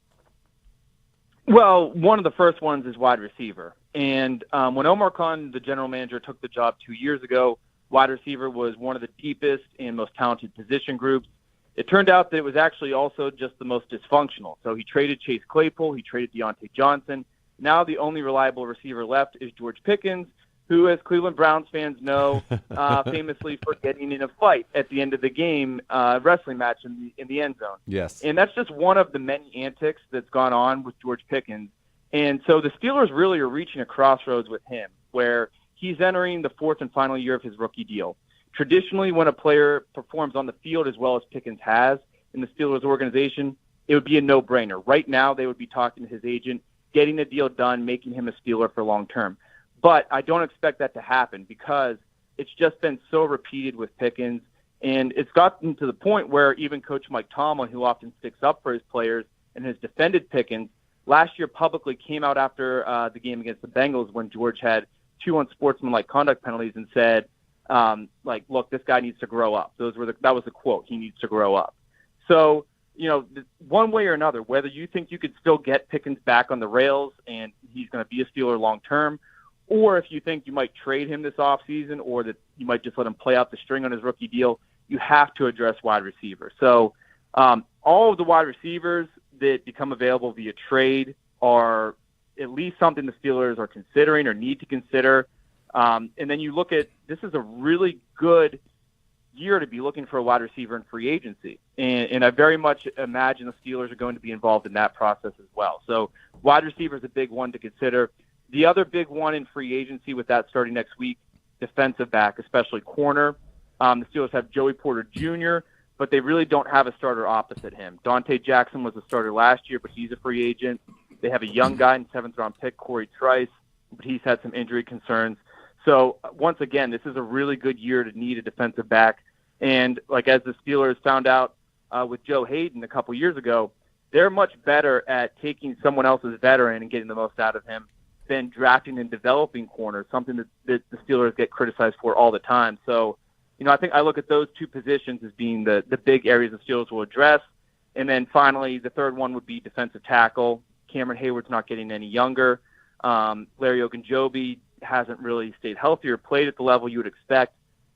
Well, one of the first ones is wide receiver. And when Omar Khan, the general manager, took the job 2 years ago, wide receiver was one of the deepest and most talented position groups. It turned out that it was actually also just the most dysfunctional. So he traded Chase Claypool, he traded Deontay Johnson. Now the only reliable receiver left is George Pickens, who, as Cleveland Browns fans know, famously for getting in a fight at the end of the game, wrestling match in the end zone. Yes. And that's just one of the many antics that's gone on with George Pickens. And so the Steelers really are reaching a crossroads with him, where he's entering the 4th and final year of his rookie deal. Traditionally, when a player performs on the field as well as Pickens has in the Steelers organization, it would be a no-brainer. Right now, they would be talking to his agent, getting the deal done, making him a Steeler for long term. But I don't expect that to happen because it's just been so repeated with Pickens, and it's gotten to the point where even Coach Mike Tomlin, who often sticks up for his players and has defended Pickens, last year publicly came out after the game against the Bengals when George had 2 unsportsmanlike conduct penalties and said, look, this guy needs to grow up. That was the quote. He needs to grow up. So, one way or another, whether you think you could still get Pickens back on the rails and he's going to be a Steeler long term, or if you think you might trade him this offseason or that you might just let him play out the string on his rookie deal, you have to address wide receiver. So all of the wide receivers that become available via trade are at least something the Steelers are considering or need to consider. And then you look at, this is a really good year to be looking for a wide receiver in free agency. And I very much imagine the Steelers are going to be involved in that process as well. So wide receiver is a big one to consider. The other big one in free agency with that starting next week, defensive back, especially corner. The Steelers have Joey Porter Jr., but they really don't have a starter opposite him. Dante Jackson was a starter last year, but he's a free agent. They have a young guy in 7th-round pick, Corey Trice, but he's had some injury concerns. So, once again, this is a really good year to need a defensive back. And, as the Steelers found out with Joe Hayden a couple years ago, they're much better at taking someone else's veteran and getting the most out of him than drafting and developing corners, something that the Steelers get criticized for all the time. So, I think I look at those 2 positions as being the big areas the Steelers will address. And then finally, the third one would be defensive tackle. Cameron Hayward's not getting any younger. Larry Ogunjobi hasn't really stayed healthy or played at the level you would expect.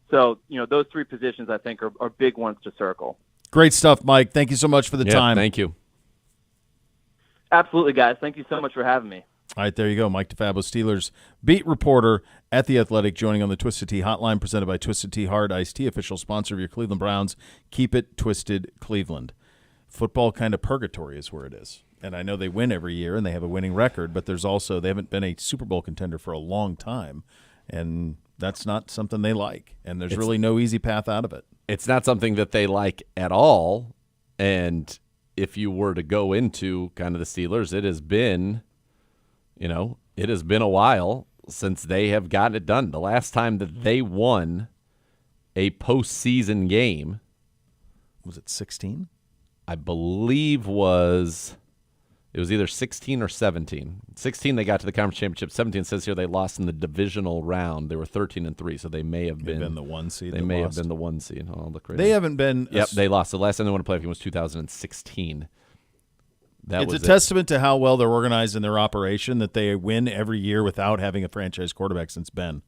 So, those 3 positions I think are big ones to circle. Great stuff, Mike. Thank you so much for the time. Thank you. Absolutely, guys. Thank you so much for having me. All right, there you go. Mike DeFabo, Steelers beat reporter at The Athletic, joining on the Twisted Tea hotline, presented by Twisted Tea Hard Iced Tea, official sponsor of your Cleveland Browns. Keep it twisted, Cleveland. Football kind of purgatory is where it is. And I know they win every year and they have a winning record, but there's also they haven't been a Super Bowl contender for a long time, and that's not something they like. And there's really no easy path out of it. It's not something that they like at all. And if you were to go into kind of the Steelers, it has been a while since they have gotten it done. The last time that they won a postseason game, was it 16? I believe it was either 16 or 17. 16 they got to the conference championship. 17 says here they lost in the divisional round. They were 13-3, so they may have been the one seed. They may have been the one seed. I'll look right. They haven't been. Yep, they lost. The last time they won a playoff game was 2016. It's a testament to how well they're organized in their operation that they win every year without having a franchise quarterback since Ben.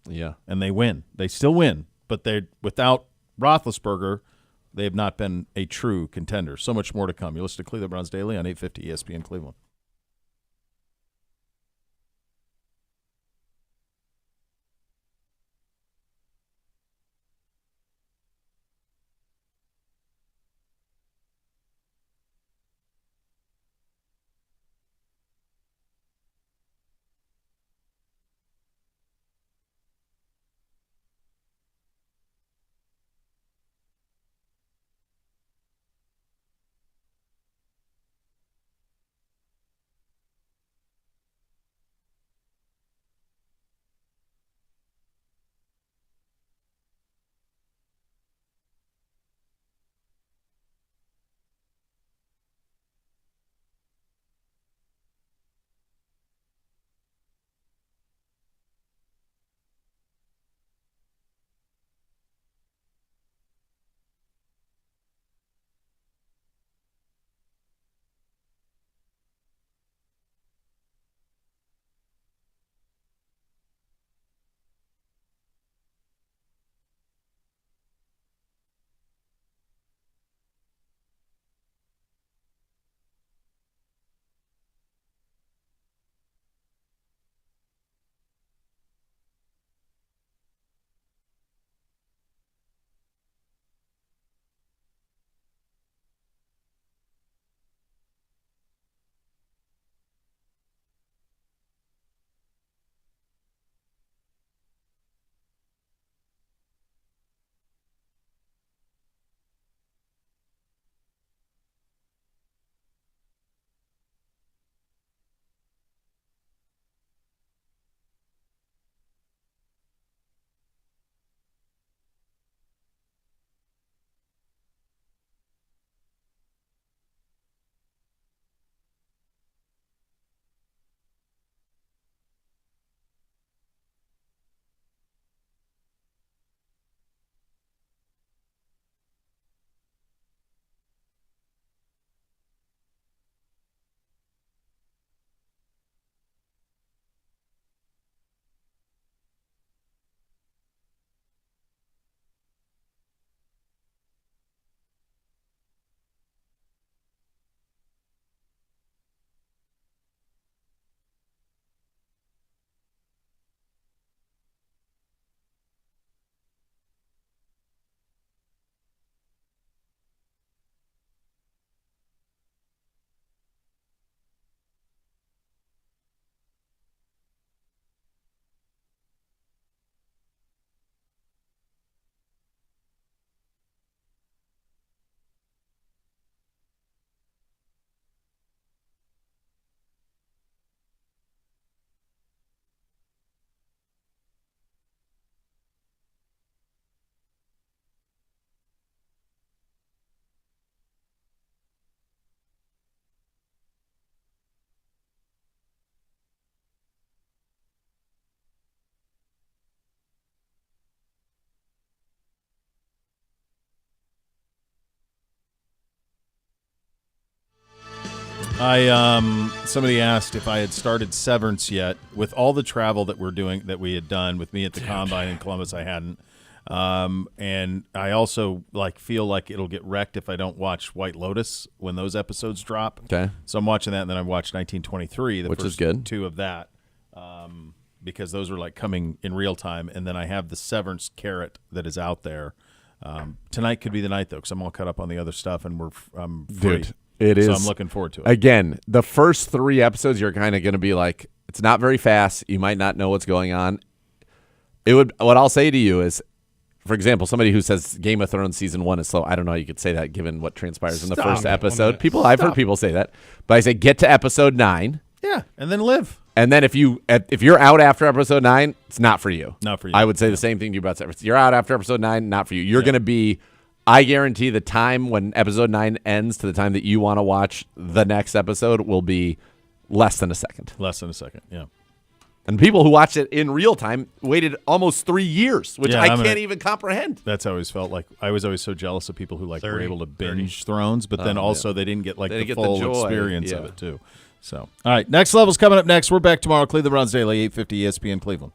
Yeah, and they win. They still win, but they without Roethlisberger, they have not been a true contender. So much more to come. You listen to Cleveland Browns Daily on 850 ESPN Cleveland. Somebody asked if I had started Severance yet. With all the travel that we had done with me at the Combine in Columbus, I hadn't. And I also feel like it'll get wrecked if I don't watch White Lotus when those episodes drop. Okay. So I'm watching that, and then I watched 1923, which first is good. 2 of that, because those were coming in real time. And then I have the Severance carrot that is out there. Tonight could be the night, though, because I'm all caught up on the other stuff, and I'm free. Dude, it is. So I'm looking forward to it. Again, the first 3 episodes, you're kind of going to be like, it's not very fast. You might not know what's going on. What I'll say to you is, for example, somebody who says Game of Thrones season 1 is slow. I don't know how you could say that given what transpires in the first episode. I've heard people say that, but I say get to episode 9. Yeah, and then live. And then if you're out after episode 9, it's not for you. Not for you. I would say the same thing to you about Severance. You're out after episode 9, not for you. You're going to be. I guarantee the time when episode 9 ends to the time that you want to watch the next episode will be less than a second. Less than a second. Yeah. And people who watched it in real time waited almost 3 years, which I can't even comprehend. That's how I always felt. I was always so jealous of people who were able to binge Thrones, but then also they didn't get the full experience of it too. So, all right, next level's coming up next. We're back tomorrow. Cleveland Browns Daily, 850 ESPN Cleveland.